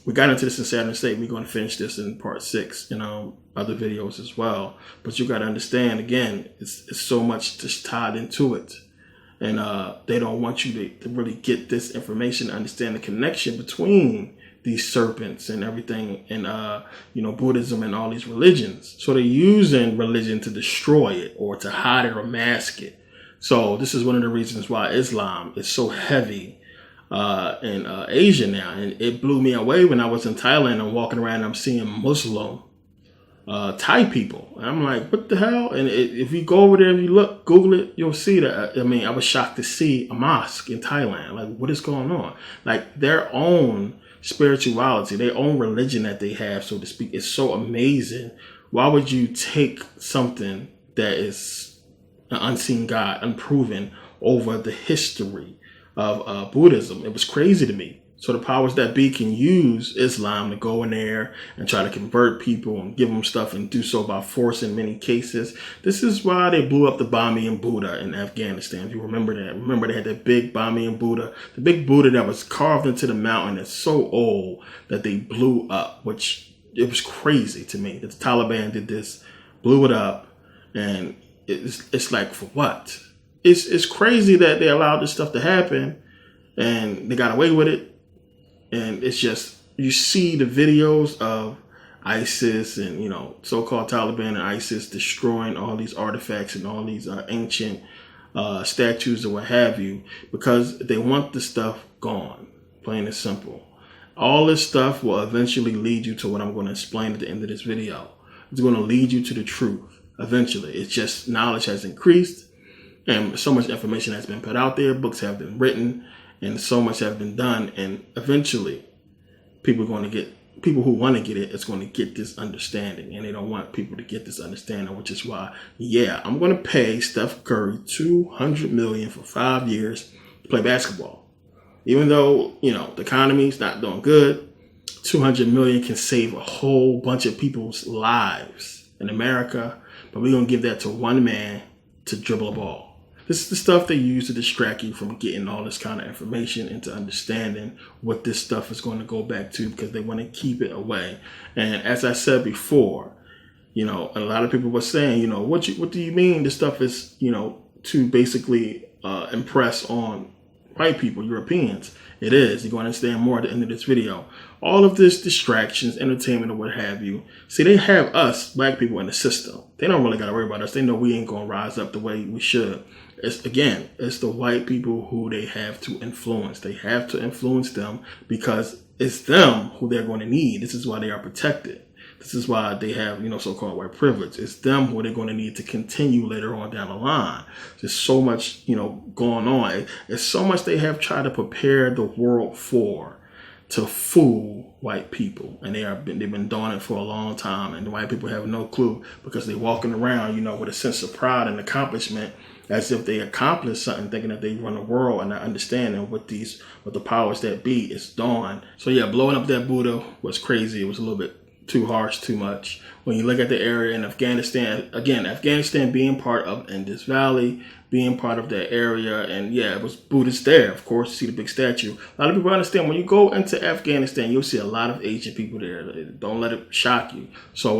we got into this in Saturn State. We're going to finish this in part 6, other videos as well. But you got to understand, again, it's so much just tied into it. And they don't want you to really get this information, understand the connection between these serpents and everything, and, Buddhism and all these religions. So they're using religion to destroy it or to hide it or mask it. So this is one of the reasons why Islam is so heavy in Asia now. And it blew me away when I was in Thailand and walking around and I'm seeing Muslim Thai people. And I'm like, what the hell? And if you go over there and you look, Google it, you'll see that. I was shocked to see a mosque in Thailand. Like, what is going on? Like, their own spirituality, their own religion that they have, so to speak, is so amazing. Why would you take something that is an unseen God, unproven, over the history of Buddhism? It was crazy to me. So the powers that be can use Islam to go in there and try to convert people and give them stuff, and do so by force in many cases. This is why they blew up the Bamiyan Buddha in Afghanistan. If you remember that. Remember they had that big Bamiyan Buddha, the big Buddha that was carved into the mountain that's so old that they blew up, which it was crazy to me that the Taliban did this, blew it up, and it's like, for what? It's crazy that they allowed this stuff to happen and they got away with it. And it's just, you see the videos of ISIS and, so-called Taliban and ISIS destroying all these artifacts and all these ancient statues or what have you, because they want the stuff gone, plain and simple. All this stuff will eventually lead you to what I'm going to explain at the end of this video. It's going to lead you to the truth eventually. It's just knowledge has increased and so much information has been put out there. Books have been written and so much has been done. And eventually people who want to get it, it's going to get this understanding. And they don't want people to get this understanding, which is why, I'm going to pay Steph Curry $200 million for 5 years to play basketball. Even though, the economy's not doing good, $200 million can save a whole bunch of people's lives in America. But we're going to give that to one man to dribble a ball. This is the stuff they use to distract you from getting all this kind of information and to understanding what this stuff is going to go back to, because they want to keep it away. And as I said before, a lot of people were saying, what do you mean this stuff is, to basically impress on white people, Europeans? It is. You're going to understand more at the end of this video. All of this distractions, entertainment, or what have you. See, they have us, black people, in the system. They don't really got to worry about us. They know we ain't going to rise up the way we should. It's the white people who they have to influence. They have to influence them because it's them who they're going to need. This is why they are protected. This is why they have, so-called white privilege. It's them who they're going to need to continue later on down the line. There's so much, going on. It's so much they have tried to prepare the world for, to fool white people. And they've been doing it for a long time. And the white people have no clue, because they're walking around, with a sense of pride and accomplishment, as if they accomplished something, thinking that they run the world, and not understanding what the powers that be is doing. So blowing up that Buddha was crazy. It was a little bit too harsh, too much. When you look at the area in Afghanistan, again, Afghanistan being part of Indus Valley, being part of that area, and it was Buddhists there, of course. You see the big statue. A lot of people understand when you go into Afghanistan, you'll see a lot of Asian people there. Don't let it shock you. So,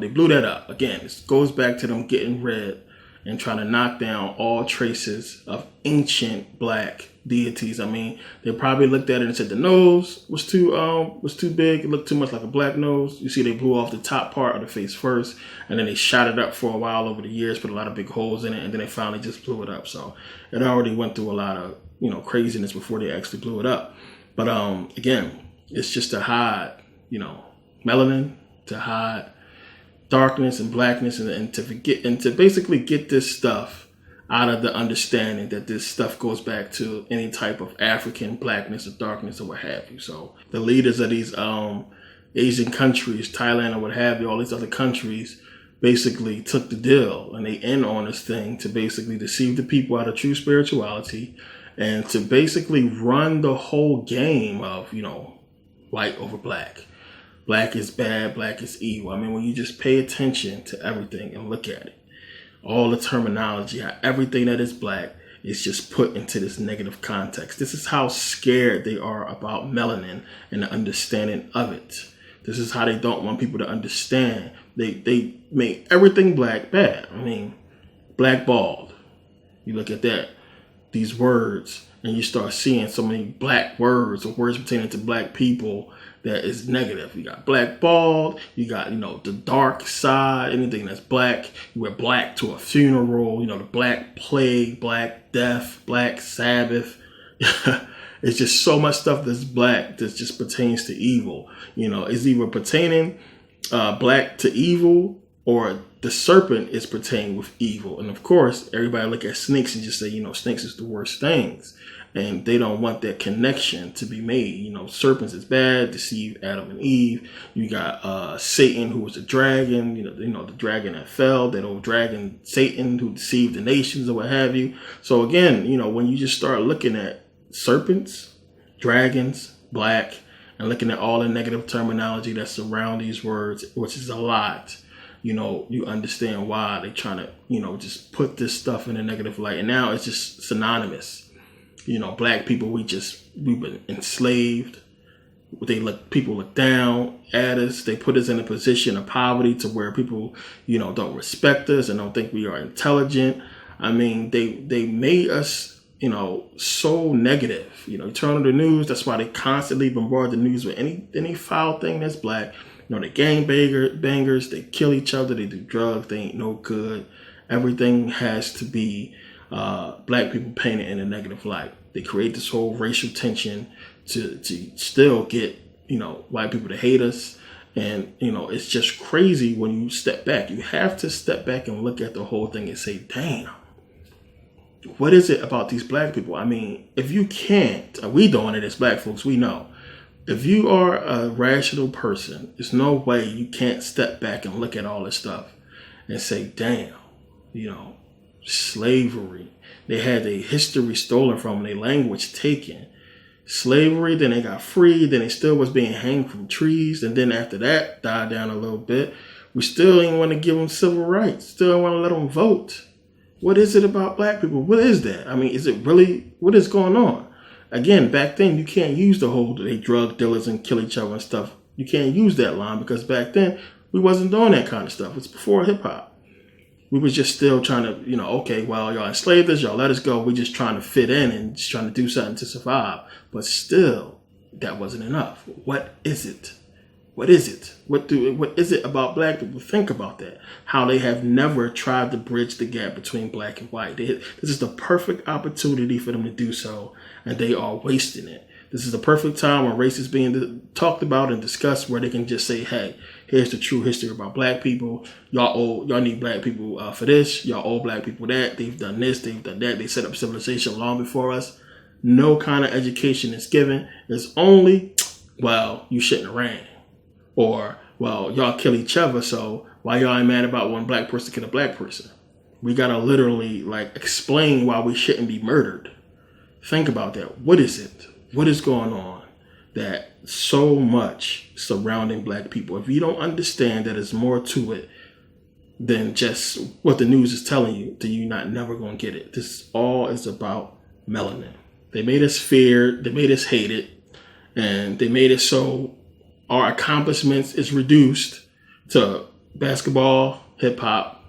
they blew that up. Again, this goes back to them getting rid and trying to knock down all traces of ancient black deities. I mean, they probably looked at it and said the nose was too big. It looked too much like a black nose. You see, they blew off the top part of the face first, and then they shot it up for a while over the years, put a lot of big holes in it, and then they finally just blew it up. So it already went through a lot of craziness before they actually blew it up. But again, it's just to hide melanin, to hide darkness and blackness, and to basically get this stuff out of the understanding that this stuff goes back to any type of African blackness or darkness or what have you. So the leaders of these Asian countries, Thailand or what have you, all these other countries, basically took the deal and they in on this thing to basically deceive the people out of true spirituality and to basically run the whole game of, white over black. Black is bad, black is evil. I mean, when you just pay attention to everything and look at it, all the terminology, how everything that is black is just put into this negative context. This is how scared they are about melanin and the understanding of it. This is how they don't want people to understand. They make everything black bad. I mean, blackballed. You look at that, these words, and you start seeing so many black words or words pertaining to black people that is negative. You got blackballed, you got, the dark side, anything that's black. You wear black to a funeral, the black plague, black death, black Sabbath. It's just so much stuff that's black that just pertains to evil. It's either pertaining black to evil or the serpent is pertaining with evil. And of course, everybody look at snakes and just say, snakes is the worst things. And they don't want that connection to be made. Serpents is bad, deceived Adam and Eve. You got Satan, who was a dragon, the dragon that fell, that old dragon Satan who deceived the nations or what have you. So again, when you just start looking at serpents, dragons, black, and looking at all the negative terminology that surround these words, which is a lot, you understand why they're trying to, just put this stuff in a negative light. And now it's just synonymous. Black people, we've been enslaved. People look down at us. They put us in a position of poverty to where people, don't respect us and don't think we are intelligent. I mean, they made us, so negative. You turn on the news. That's why they constantly bombard the news with any foul thing that's black. They gang bangers. They kill each other. They do drugs. They ain't no good. Everything has to be black people painted in a negative light. They create this whole racial tension to still get, white people to hate us. And, it's just crazy when you step back. You have to step back and look at the whole thing and say, damn, what is it about these black people? I mean, if you can't, we doing it as black folks, we know. If you are a rational person, there's no way you can't step back and look at all this stuff and say, damn, slavery. They had their history stolen from them, their language taken. Slavery, then they got free, then they still was being hanged from trees, and then after that died down a little bit. We still didn't want to give them civil rights, still don't want to let them vote. What is it about black people? What is that? I mean, is it really, what is going on? Again, back then you can't use the whole they drug dealers and kill each other and stuff. You can't use that line because back then we wasn't doing that kind of stuff. It's before hip hop. We was just still trying to, okay, well, y'all enslaved us, y'all let us go. We just trying to fit in and just trying to do something to survive. But still, that wasn't enough. What is it? What is it? What is it about black people? Think about that. How they have never tried to bridge the gap between black and white. This is the perfect opportunity for them to do so, and they are wasting it. This is the perfect time when race is being talked about and discussed where they can just say, hey, here's the true history about black people. Y'all need black people for this. Y'all owe black people that. They've done this. They've done that. They set up civilization long before us. No kind of education is given. It's only, well, you shouldn't have ran. Or, well, y'all kill each other, so why y'all ain't mad about one black person kill a black person? We got to literally, explain why we shouldn't be murdered. Think about that. What is it? What is going on that so much surrounding black people? If you don't understand that there's more to it than just what the news is telling you, then you're not never going to get it. This all is about melanin. They made us fear, they made us hate it, and they made it so our accomplishments is reduced to basketball, hip hop,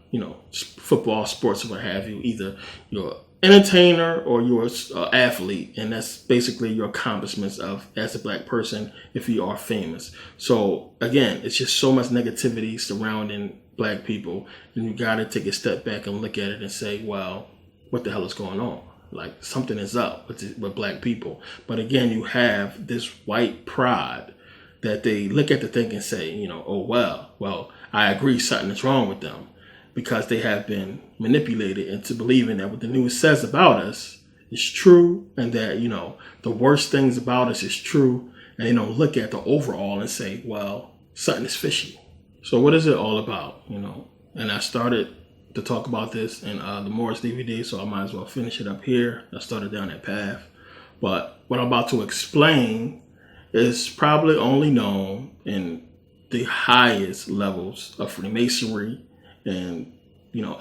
football, sports, or what have you. Either you're entertainer or you're an athlete, and that's basically your accomplishments of as a black person if you are famous. So again, it's just so much negativity surrounding black people, and you got to take a step back and look at it and say, well, what the hell is going on? Like, something is up with black people. But again, you have this white pride that they look at the thing and say, oh, well, I agree something is wrong with them, because they have been manipulated into believing that what the news says about us is true, and that, the worst things about us is true. And they don't look at the overall and say, well, something is fishy. So what is it all about? And I started to talk about this in the Morris DVD, so I might as well finish it up here. I started down that path. But what I'm about to explain is probably only known in the highest levels of Freemasonry and,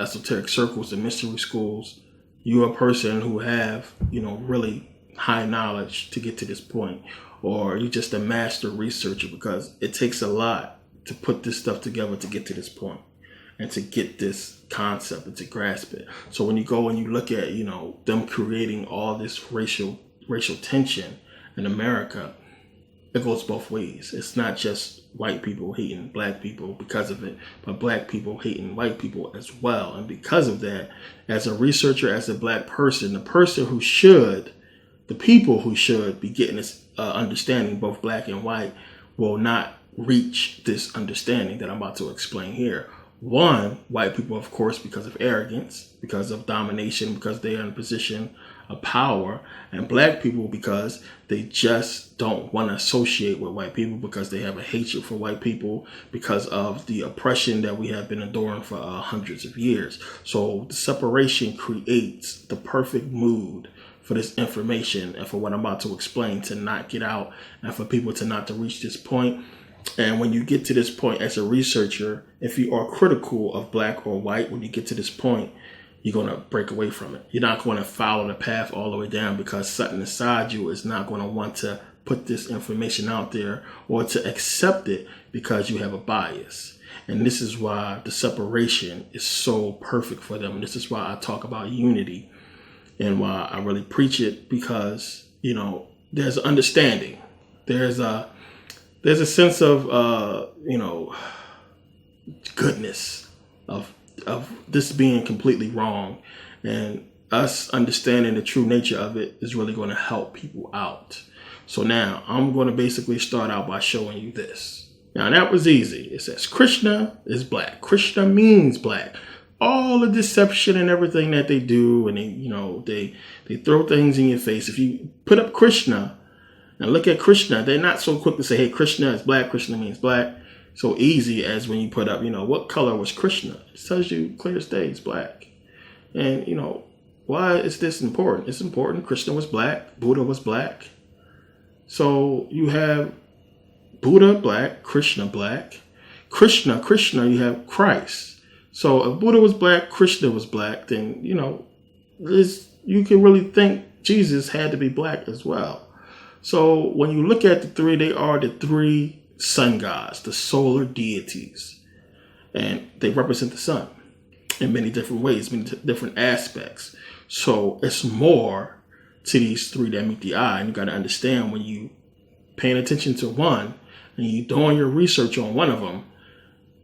esoteric circles and mystery schools. You're a person who have, really high knowledge to get to this point, or you're just a master researcher, because it takes a lot to put this stuff together to get to this point and to get this concept and to grasp it. So when you go and you look at, them creating all this racial tension in America, it goes both ways. It's not just white people hating black people because of it, but black people hating white people as well. And because of that, as a researcher, as a black person, the people who should be getting this understanding, both black and white, will not reach this understanding that I'm about to explain here. One, white people, of course, because of arrogance, because of domination, because they are in a position of power, and black people because they just don't want to associate with white people, because they have a hatred for white people because of the oppression that we have been enduring for hundreds of years. So the separation creates the perfect mood for this information and for what I'm about to explain to not get out, and for people to not to reach this point. And when you get to this point as a researcher, if you are critical of black or white, when you get to this point, you're going to break away from it. You're not going to follow the path all the way down, because something inside you is not going to want to put this information out there or to accept it, because you have a bias. And this is why the separation is so perfect for them. And this is why I talk about unity and why I really preach it, because, there's an understanding. There's a sense of, goodness of this being completely wrong, and us understanding the true nature of it is really going to help people out. So now I'm going to basically start out by showing you this. Now that was easy. It says Krishna is black. Krishna means black. All the deception and everything that they do, and they throw things in your face. If you put up Krishna and look at Krishna, they're not so quick to say, hey, Krishna is black, Krishna means black. So easy as when you put up, what color was Krishna? It tells you clear as day, it's black. And, why is this important? It's important. Krishna was black. Buddha was black. So you have Buddha black, Krishna black. Krishna, you have Christ. So if Buddha was black, Krishna was black, then, you can really think Jesus had to be black as well. So when you look at the three, they are the three sun gods, the solar deities, and they represent the sun in many different ways, many different aspects. So it's more to these three that meet the eye, and you got to understand, when you paying attention to one and you doing your research on one of them,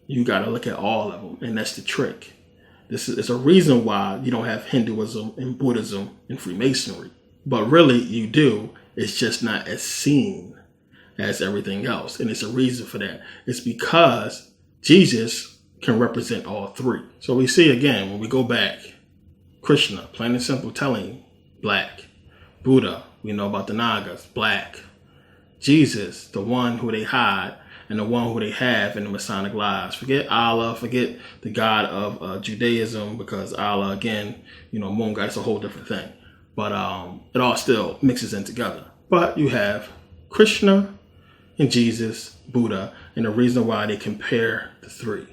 you got to look at all of them, and that's the trick. This is a reason why you don't have Hinduism and Buddhism and Freemasonry, but really you do. It's just not as seen as everything else. And it's a reason for that. It's because Jesus can represent all three. So we see again, when we go back, Krishna, plain and simple, telling black. Buddha, we know about the Nagas, black. Jesus, the one who they hide and the one who they have in the Masonic lives. Forget Allah, forget the God of Judaism, because Allah, again, moon god, it's a whole different thing. But it all still mixes in together. But you have Krishna and Jesus, Buddha, and the reason why they compare the three.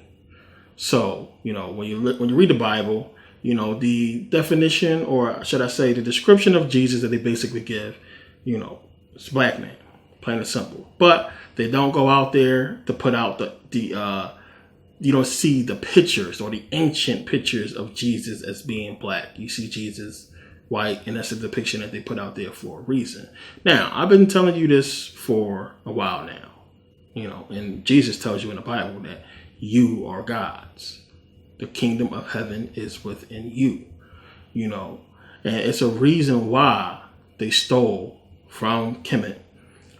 So, when you read the Bible, the definition, or should I say the description of Jesus that they basically give, it's black man, plain and simple. But they don't go out there to put out you don't see the pictures or the ancient pictures of Jesus as being black. You see Jesus white, and that's a depiction that they put out there for a reason. Now, I've been telling you this for a while now, and Jesus tells you in the Bible that you are God's. The kingdom of heaven is within you, and it's a reason why they stole from Kemet.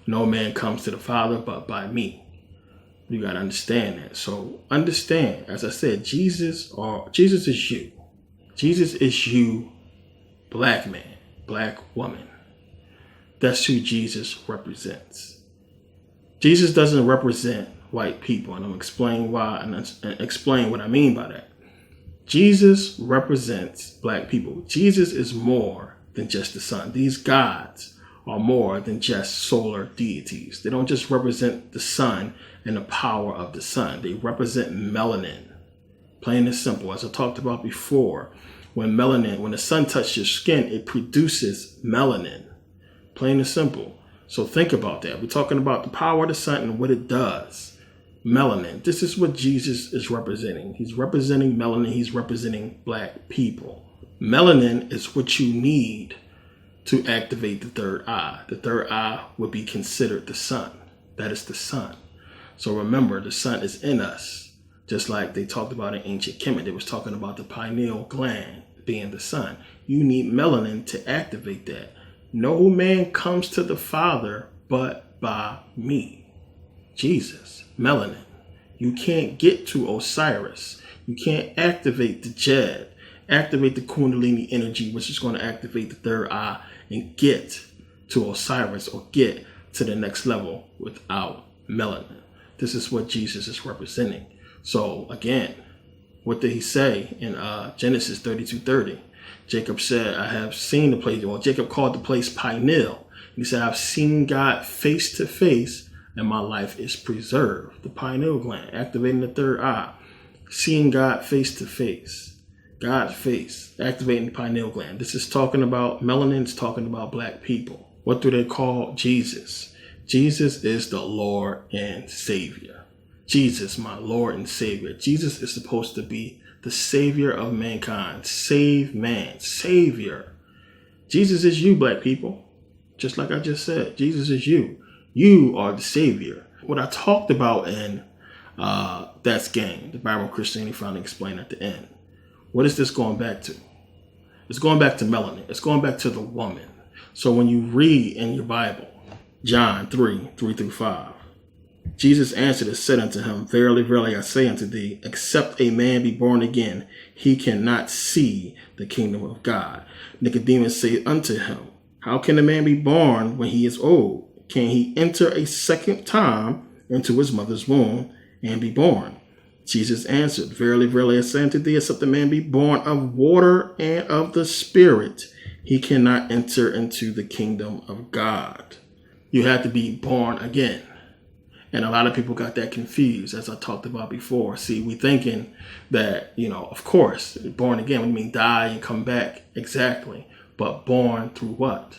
No man comes to the Father but by me. You got to understand that. So understand, as I said, Jesus is you. Jesus is you, black man, black woman. That's who Jesus represents. Jesus doesn't represent white people, and I'm explaining why and explain what I mean by that. Jesus represents black people. Jesus is more than just the sun. These gods are more than just solar deities. They don't just represent the sun and the power of the sun. They represent melanin. Plain and simple. As I talked about before, when the sun touches your skin, it produces melanin. Plain and simple. So think about that. We're talking about the power of the sun and what it does. Melanin. This is what Jesus is representing. He's representing melanin. He's representing black people. Melanin is what you need to activate the third eye. The third eye would be considered the sun. That is the sun. So remember, the sun is in us. Just like they talked about in ancient Kemet. They was talking about the pineal gland being the sun. You need melanin to activate that. No man comes to the Father but by me. Jesus. Melanin. You can't get to Osiris. You can't activate the Jed. Activate the Kundalini energy, which is going to activate the third eye and get to Osiris or get to the next level without melanin. This is what Jesus is representing. So again, what did he say in Genesis 32:30? Jacob said, I have seen the place, well, Jacob called the place Pineal. He said, I've seen God face to face and my life is preserved. The pineal gland, activating the third eye, seeing God face to face. God's face, activating the pineal gland. This is talking about melanin, it's talking about black people. What do they call Jesus? Jesus is the Lord and Savior. Jesus, my Lord and Savior. Jesus is supposed to be the Savior of mankind. Save man. Savior. Jesus is you, black people. Just like I just said, Jesus is you. You are the Savior. What I talked about in That's Game, the Bible and Christianity finally explained at the end. What is this going back to? It's going back to melanin. It's going back to the woman. So when you read in your Bible, John 3:3-5, Jesus answered and said unto him, Verily, verily, I say unto thee, except a man be born again, he cannot see the kingdom of God. Nicodemus said unto him, How can a man be born when he is old? Can he enter a second time into his mother's womb and be born? Jesus answered, Verily, verily, I say unto thee, except a man be born of water and of the Spirit, he cannot enter into the kingdom of God. You have to be born again. And a lot of people got that confused, as I talked about before. See, we thinking that, of course, born again, we mean die and come back. Exactly. But born through what?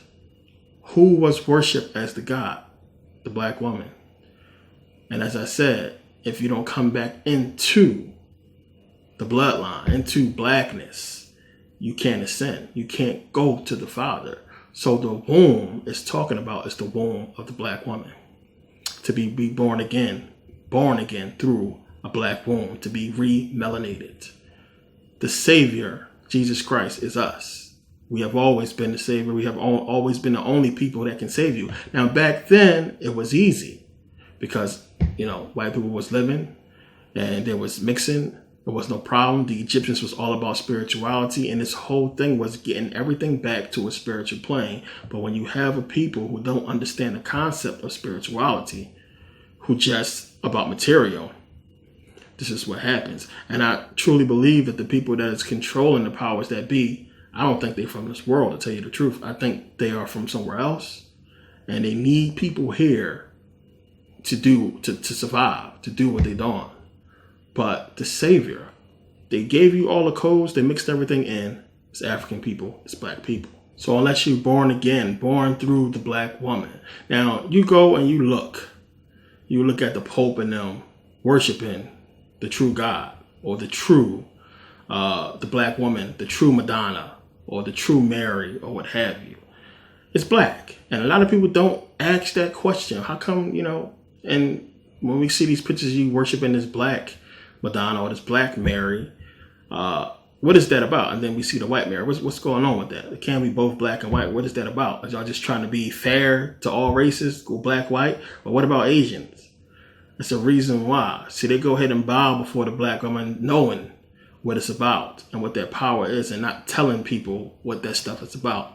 Who was worshipped as the God? The black woman. And as I said, if you don't come back into the bloodline, into blackness, you can't ascend. You can't go to the Father. So the womb is talking about is the womb of the black woman. To be born again through a black womb, to be re-melanated. The Savior, Jesus Christ, is us. We have always been the Savior. We have always been the only people that can save you. Now, back then, it was easy because, white people was living and there was mixing. There was no problem. The Egyptians was all about spirituality, and this whole thing was getting everything back to a spiritual plane. But when you have a people who don't understand the concept of spirituality, who just about material, this is what happens. And I truly believe that the people that is controlling the powers that be, I don't think they're from this world, to tell you the truth. I think they are from somewhere else, and they need people here to survive, to do what they're doing. But the Savior, they gave you all the codes, they mixed everything in. It's African people, it's black people. So unless you're born again, born through the black woman. Now, you go and you look at the Pope and them worshiping the true God, or the true, the black woman, the true Madonna, or the true Mary or what have you. It's black. And a lot of people don't ask that question. How come, and when we see these pictures, you worshiping this black Madonna or this black Mary, what is that about? And then we see the white Mary. What's going on with that? It can't be both black and white. What is that about? Are y'all just trying to be fair to all races, go black, white? Or what about Asians? It's a reason why. See, they go ahead and bow before the black woman knowing what it's about and what their power is and not telling people what that stuff is about.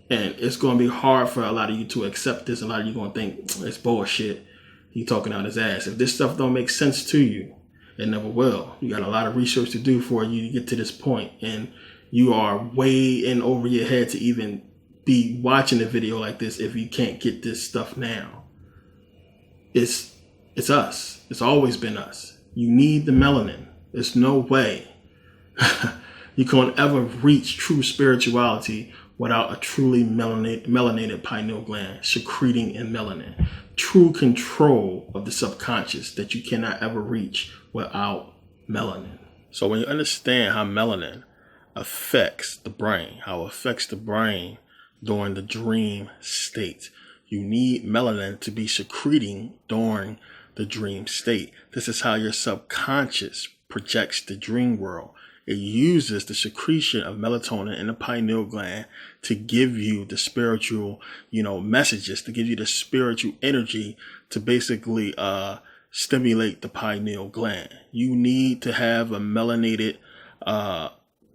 And it's going to be hard for a lot of you to accept this. A lot of you going to think it's bullshit. He talking out his ass. If this stuff don't make sense to you, it never will. You got a lot of research to do for you to get to this point. And you are way in over your head to even be watching a video like this if you can't get this stuff now. It's us. It's always been us. You need the melanin. There's no way you can ever reach true spirituality without a truly melanated pineal gland secreting in melanin. True control of the subconscious that you cannot ever reach without melanin. So when you understand how melanin affects the brain, how it affects the brain during the dream state, you need melanin to be secreting during the dream state. This is how your subconscious projects the dream world. It uses the secretion of melatonin in the pineal gland to give you the spiritual, messages, to give you the spiritual energy to basically stimulate the pineal gland. You need to have a melanated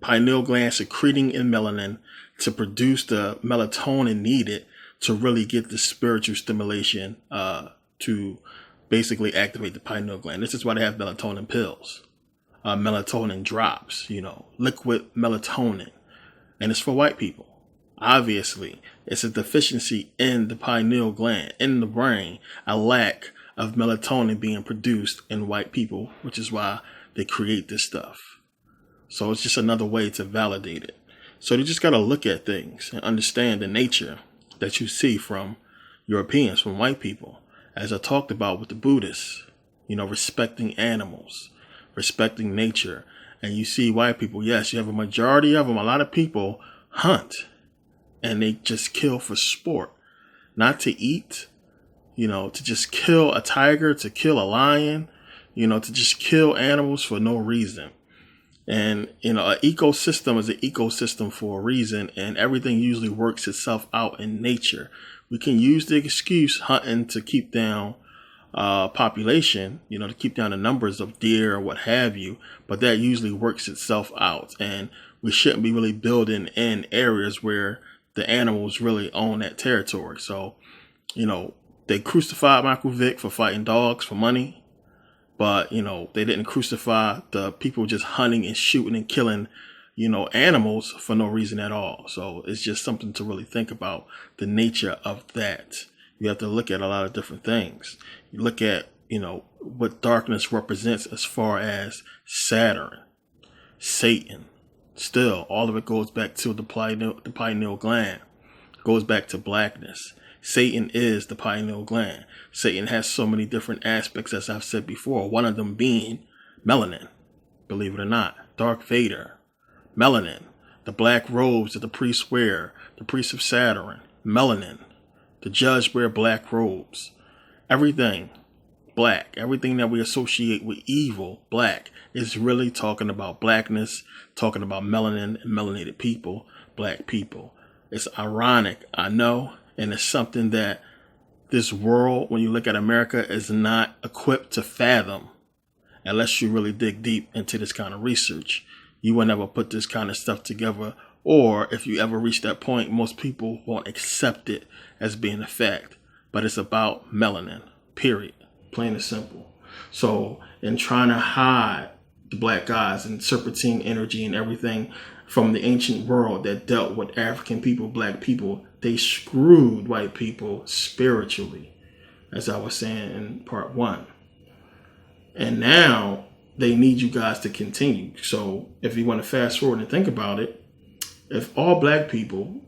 pineal gland secreting in melanin to produce the melatonin needed to really get the spiritual stimulation to basically activate the pineal gland. This is why they have melatonin pills. Melatonin drops, liquid melatonin. And it's for white people. Obviously, it's a deficiency in the pineal gland, in the brain, a lack of melatonin being produced in white people, which is why they create this stuff. So it's just another way to validate it. So you just got to look at things and understand the nature that you see from Europeans, from white people. As I talked about with the Buddhists, respecting animals, respecting nature. And you see white people, yes, you have a majority of them. A lot of people hunt and they just kill for sport, not to eat, to just kill a tiger, to kill a lion, to just kill animals for no reason. And, an ecosystem is an ecosystem for a reason, and everything usually works itself out in nature. We can use the excuse hunting to keep down population, to keep down the numbers of deer or what have you, but that usually works itself out. And we shouldn't be really building in areas where the animals really own that territory. So, they crucified Michael Vick for fighting dogs for money. But, they didn't crucify the people just hunting and shooting and killing, animals for no reason at all. So it's just something to really think about, the nature of that. You have to look at a lot of different things. You look at, what darkness represents as far as Saturn, Satan. Still, all of it goes back to the pineal gland. It goes back to blackness. Satan is the pineal gland. Satan has so many different aspects, as I've said before, one of them being melanin, believe it or not. Darth Vader, melanin, the black robes that the priests wear, the priests of Saturn, melanin, the judge wear black robes, everything black, everything that we associate with evil, black, is really talking about blackness, talking about melanin and melanated people, black people. It's ironic, I know. And it's something that this world, when you look at America, is not equipped to fathom unless you really dig deep into this kind of research. You will never put this kind of stuff together. Or if you ever reach that point, most people won't accept it as being a fact. But it's about melanin, period. Plain and simple. So in trying to hide the black guys and serpentine energy and everything from the ancient world that dealt with African people, black people, they screwed white people spiritually, as I was saying in part 1. And now they need you guys to continue. So if you want to fast forward and think about it, if all black people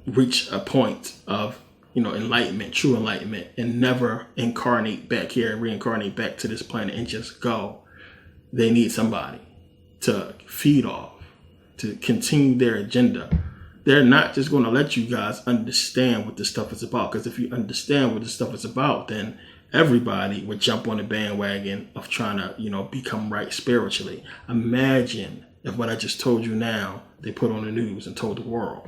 reach a point of, enlightenment, true enlightenment, and never incarnate back here, reincarnate back to this planet and just go, they need somebody to feed off, to continue their agenda. They're not just going to let you guys understand what this stuff is about. Because if you understand what this stuff is about, then everybody would jump on the bandwagon of trying to, become right spiritually. Imagine if what I just told you now, they put on the news and told the world.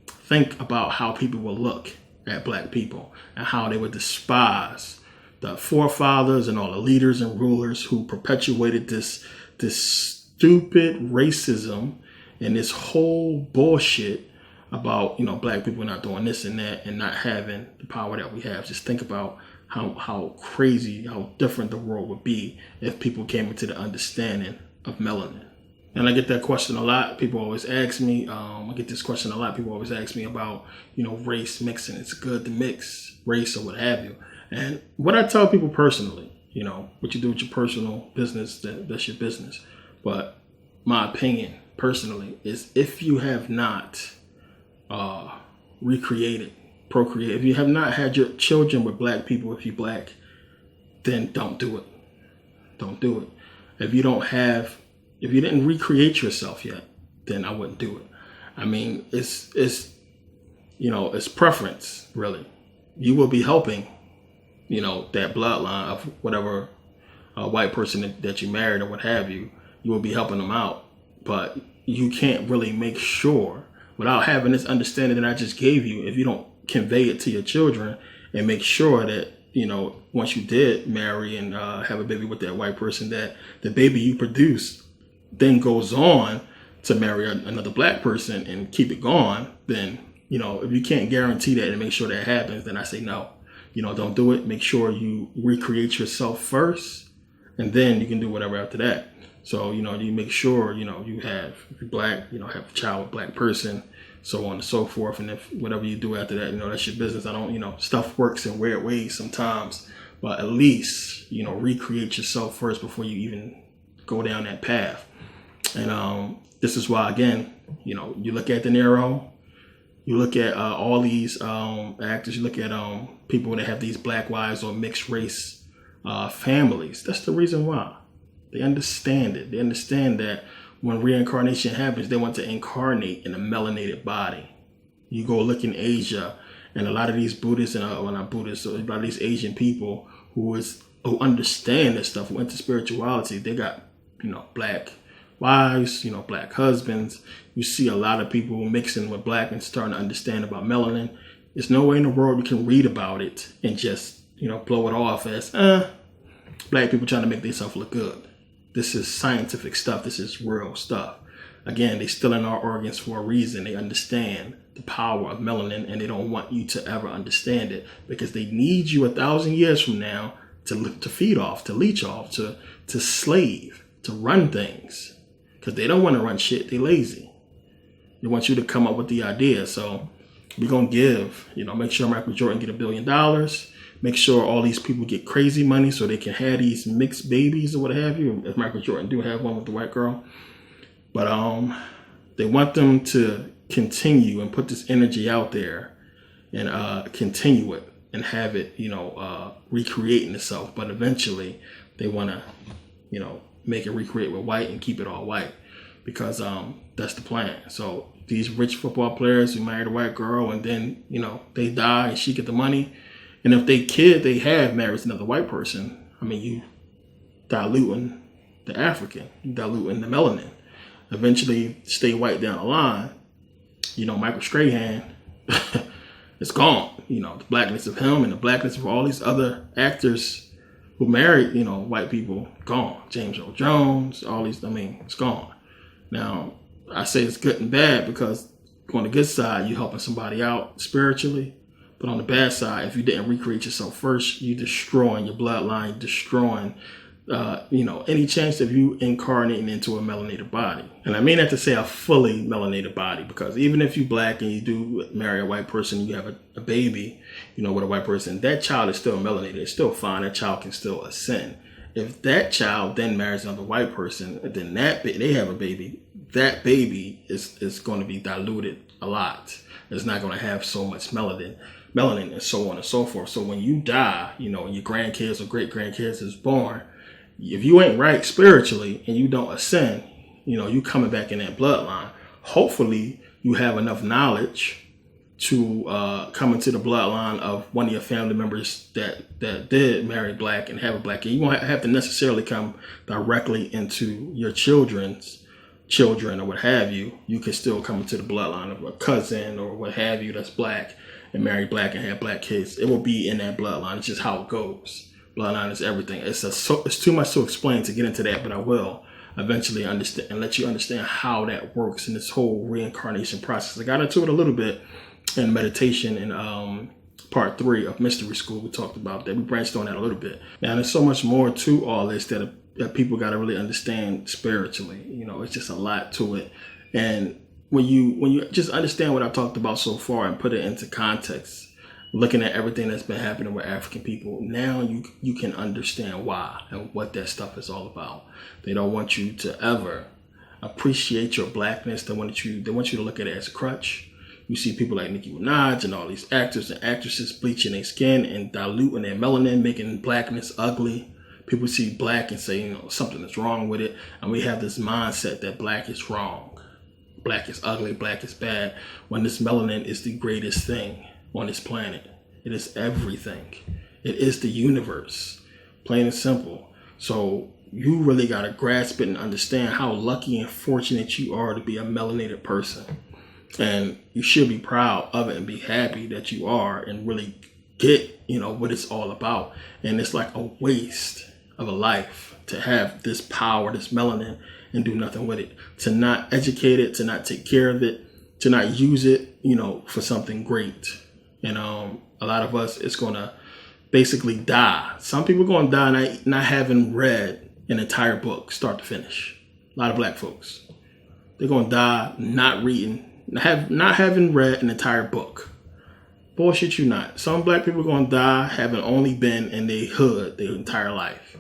Think about how people will look at black people and how they would despise the forefathers and all the leaders and rulers who perpetuated this stupid racism and this whole bullshit about, black people not doing this and that and not having the power that we have. Just think about how crazy, how different the world would be if people came into the understanding of melanin. And I get that question a lot. People always ask me, I get this question a lot. People always ask me about, race mixing. It's good to mix race or what have you. And what I tell people personally, what you do with your personal business, that's your business. But my opinion personally is if you have not procreated, if you have not had your children with black people, if you're black, then don't do it. Don't do it. If you didn't recreate yourself yet, then I wouldn't do it. I mean, it's preference, really. You will be helping, that bloodline of whatever white person that you married or what have you. You will be helping them out, but you can't really make sure without having this understanding that I just gave you. If you don't convey it to your children and make sure that, once you did marry and have a baby with that white person, that the baby you produce then goes on to marry another black person and keep it going, then, if you can't guarantee that and make sure that happens, then I say no. Don't do it. Make sure you recreate yourself first, and then you can do whatever after that. So, you make sure, you have, if you're black, have a child with a black person, so on and so forth. And if whatever you do after that, that's your business. I don't, stuff works in weird ways sometimes, but at least, recreate yourself first before you even go down that path. And this is why, again, you look at De Niro, you look at all these actors, you look at people that have these black wives or mixed race families. That's the reason why. They understand it. They understand that when reincarnation happens, they want to incarnate in a melanated body. You go look in Asia, and a lot of these Buddhists and not Buddhists, so a lot of these Asian people who understand this stuff, who into spirituality, they got black wives, black husbands. You see a lot of people mixing with black and starting to understand about melanin. There's no way in the world you can read about it and just blow it off as black people trying to make themselves look good. This is scientific stuff. This is real stuff. Again, they still in our organs for a reason. They understand the power of melanin, and they don't want you to ever understand it because they need you 1,000 years from now to feed off, to leech off, to slave, to run things. Because they don't want to run shit. They lazy. They want you to come up with the idea. So we're going to give, make sure Michael Jordan get $1 billion. Make sure all these people get crazy money so they can have these mixed babies or what have you. If Michael Jordan do have one with the white girl. But they want them to continue and put this energy out there and continue it and have it, recreating itself. But eventually they want to, make it recreate with white and keep it all white because that's the plan. So these rich football players who married a white girl and then, they die and she get the money. And if they have married another white person, I mean, you diluting the African, you diluting the melanin. Eventually, stay white down the line. Michael Strahan, it's gone. The blackness of him and the blackness of all these other actors who married, white people, gone. James Earl Jones, all these, it's gone. Now, I say it's good and bad because on the good side, you're helping somebody out spiritually. But on the bad side, if you didn't recreate yourself first, you're destroying your bloodline, destroying, any chance of you incarnating into a melanated body. And I mean that to say a fully melanated body, because even if you're black and you do marry a white person, you have a baby, with a white person, that child is still melanated. It's still fine. That child can still ascend. If that child then marries another white person, then they have a baby, that baby is going to be diluted a lot. It's not going to have so much melanin and so on and so forth. So when you die, and your grandkids or great grandkids is born, if you ain't right spiritually and you don't ascend, you coming back in that bloodline. Hopefully you have enough knowledge to come into the bloodline of one of your family members that did marry black and have a black kid. You won't have to necessarily come directly into your children's children or what have you. You can still come into the bloodline of a cousin or what have you that's black and marry black and have black kids. It will be in that bloodline. It's just how it goes. Bloodline is everything. It's too much to explain to get into that, but I will eventually understand and let you understand how that works in this whole reincarnation process. I got into it a little bit in meditation in part 3 of Mystery School. We talked about that. We branched on that a little bit. Now, there's so much more to all this that people got to really understand spiritually. It's just a lot to it. And when you just understand what I've talked about so far and put it into context, looking at everything that's been happening with African people, now you can understand why and what that stuff is all about. They don't want you to ever appreciate your blackness. They want you to look at it as a crutch. You see people like Nicki Minaj and all these actors and actresses bleaching their skin and diluting their melanin, making blackness ugly. People see black and say, something is wrong with it. And we have this mindset that black is wrong. Black is ugly. Black is bad. When this melanin is the greatest thing on this planet. It is everything. It is the universe. Plain and simple. So you really got to grasp it and understand how lucky and fortunate you are to be a melanated person. And you should be proud of it and be happy that you are and really get, what it's all about. And it's like a waste of a life to have this power, this melanin, and do nothing with it. To not educate it, to not take care of it, to not use it, for something great. And a lot of us is going to basically die. Some people are going to die not having read an entire book, start to finish. A lot of black folks. They're going to die not reading. Not having read an entire book. Bullshit you not. Some black people are going to die having only been in their hood their entire life.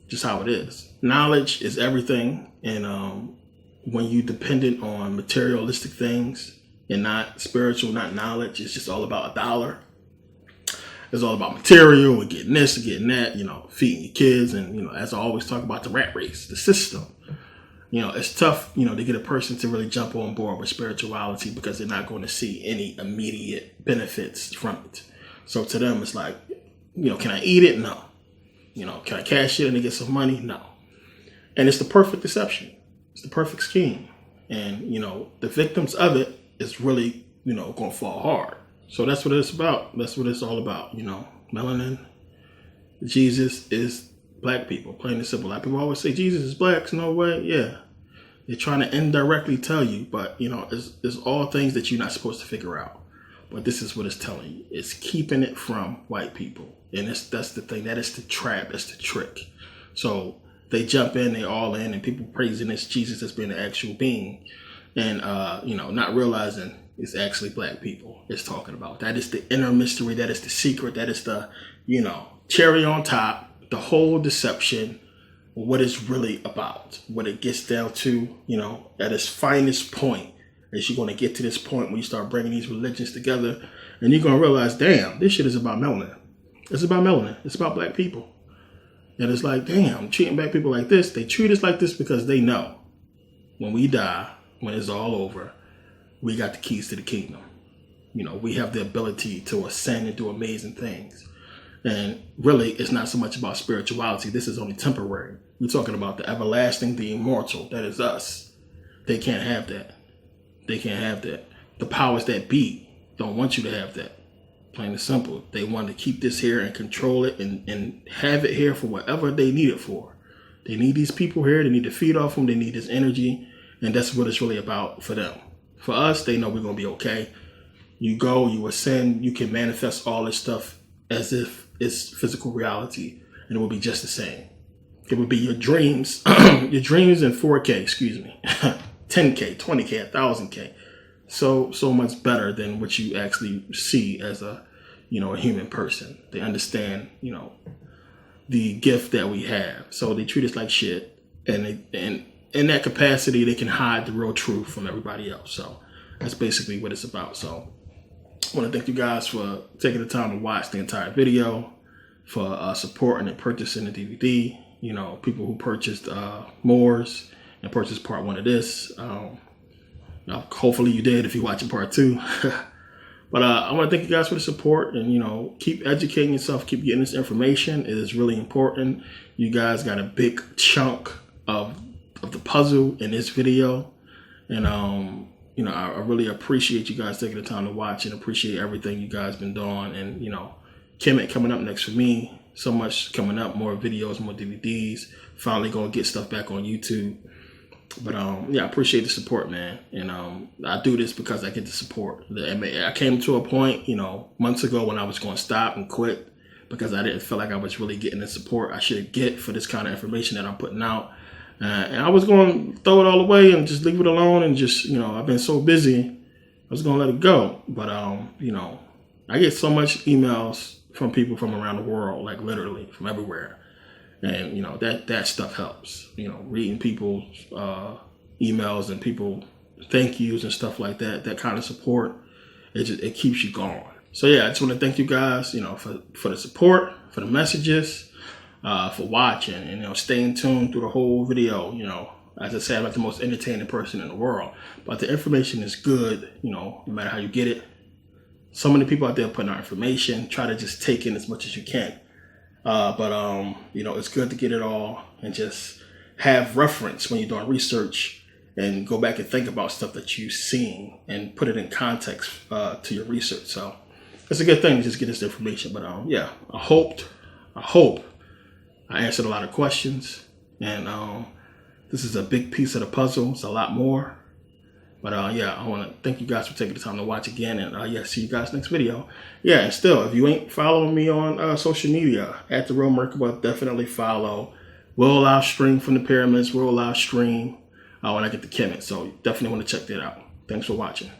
Just how it is. Knowledge is everything. And when you dependent on materialistic things and not spiritual, not knowledge, it's just all about a dollar. It's all about material and getting this and getting that, feeding your kids. And, as I always talk about the rat race, the system. It's tough, to get a person to really jump on board with spirituality because they're not going to see any immediate benefits from it. So to them, it's like, can I eat it? No. Can I cash it and get some money? No. And it's the perfect deception. It's the perfect scheme. And, the victims of it is really, going to fall hard. So that's what it's about. That's what it's all about. Melanin. Jesus is black people, plain and simple. Like people always say Jesus is black. No way. Yeah. They're trying to indirectly tell you, but it's all things that you're not supposed to figure out. But this is what it's telling you. It's keeping it from white people. And that's the thing. That is the trap. That's the trick. So they jump in, they all in, and people praising this Jesus as being an actual being. And not realizing it's actually black people it's talking about. That is the inner mystery. That is the secret. That is the, cherry on top. The whole deception, what it's really about, what it gets down to, at its finest point, is you're going to get to this point when you start bringing these religions together and you're going to realize, damn, this shit is about melanin. It's about melanin. It's about black people. And it's like, damn, treating black people like this. They treat us like this because they know when we die, when it's all over, we got the keys to the kingdom. We have the ability to ascend and do amazing things. And really, it's not so much about spirituality. This is only temporary. We're talking about the everlasting, the immortal. That is us. They can't have that. They can't have that. The powers that be don't want you to have that. Plain and simple. They want to keep this here and control it and have it here for whatever they need it for. They need these people here. They need to feed off them. They need this energy. And that's what it's really about for them. For us, they know we're going to be okay. You go, you ascend, you can manifest all this stuff as if it's physical reality, and it will be just the same. It would be your dreams, your dreams in 4K, 10K, 20K, 1000K. So much better than what you actually see as a human person. They understand, the gift that we have. So they treat us like shit, and in that capacity, they can hide the real truth from everybody else. So that's basically what it's about. So I want to thank you guys for taking the time to watch the entire video, for supporting and purchasing the DVD. People who purchased Moors and purchase part 1 of this. Hopefully you did if you're watching part 2. But I want to thank you guys for the support, and keep educating yourself, keep getting this information. It is really important. You guys got a big chunk of the puzzle in this video, and I really appreciate you guys taking the time to watch, and appreciate everything you guys been doing. And Kemet coming up next for me. So much coming up, more videos, more DVDs. Finally gonna get stuff back on YouTube. But yeah, I appreciate the support, man. And I do this because I get the support. I came to a point, months ago when I was going to stop and quit because I didn't feel like I was really getting the support I should get for this kind of information that I'm putting out. And I was going to throw it all away and just leave it alone, and just, I've been so busy, I was going to let it go. But, I get so much emails from people from around the world, like literally from everywhere. And, that stuff helps, reading people's emails and people thank yous and stuff like that. That kind of support, it keeps you going. So, yeah, I just want to thank you guys, for the support, for the messages, for watching, and, staying tuned through the whole video. As I said, I'm not the most entertaining person in the world, but the information is good, no matter how you get it. So many people out there putting out information. Try to just take in as much as you can. But it's good to get it all and just have reference when you're doing research, and go back and think about stuff that you've seen and put it in context to your research. So it's a good thing to just get this information. But yeah, I hope I answered a lot of questions, and this is a big piece of the puzzle. It's a lot more. But yeah, I want to thank you guys for taking the time to watch again. And yeah, see you guys next video. Yeah, and still, if you ain't following me on social media, at The Real Merkable, definitely follow. We'll live stream from the pyramids. We'll live stream when I get to Kemet. So definitely want to check that out. Thanks for watching.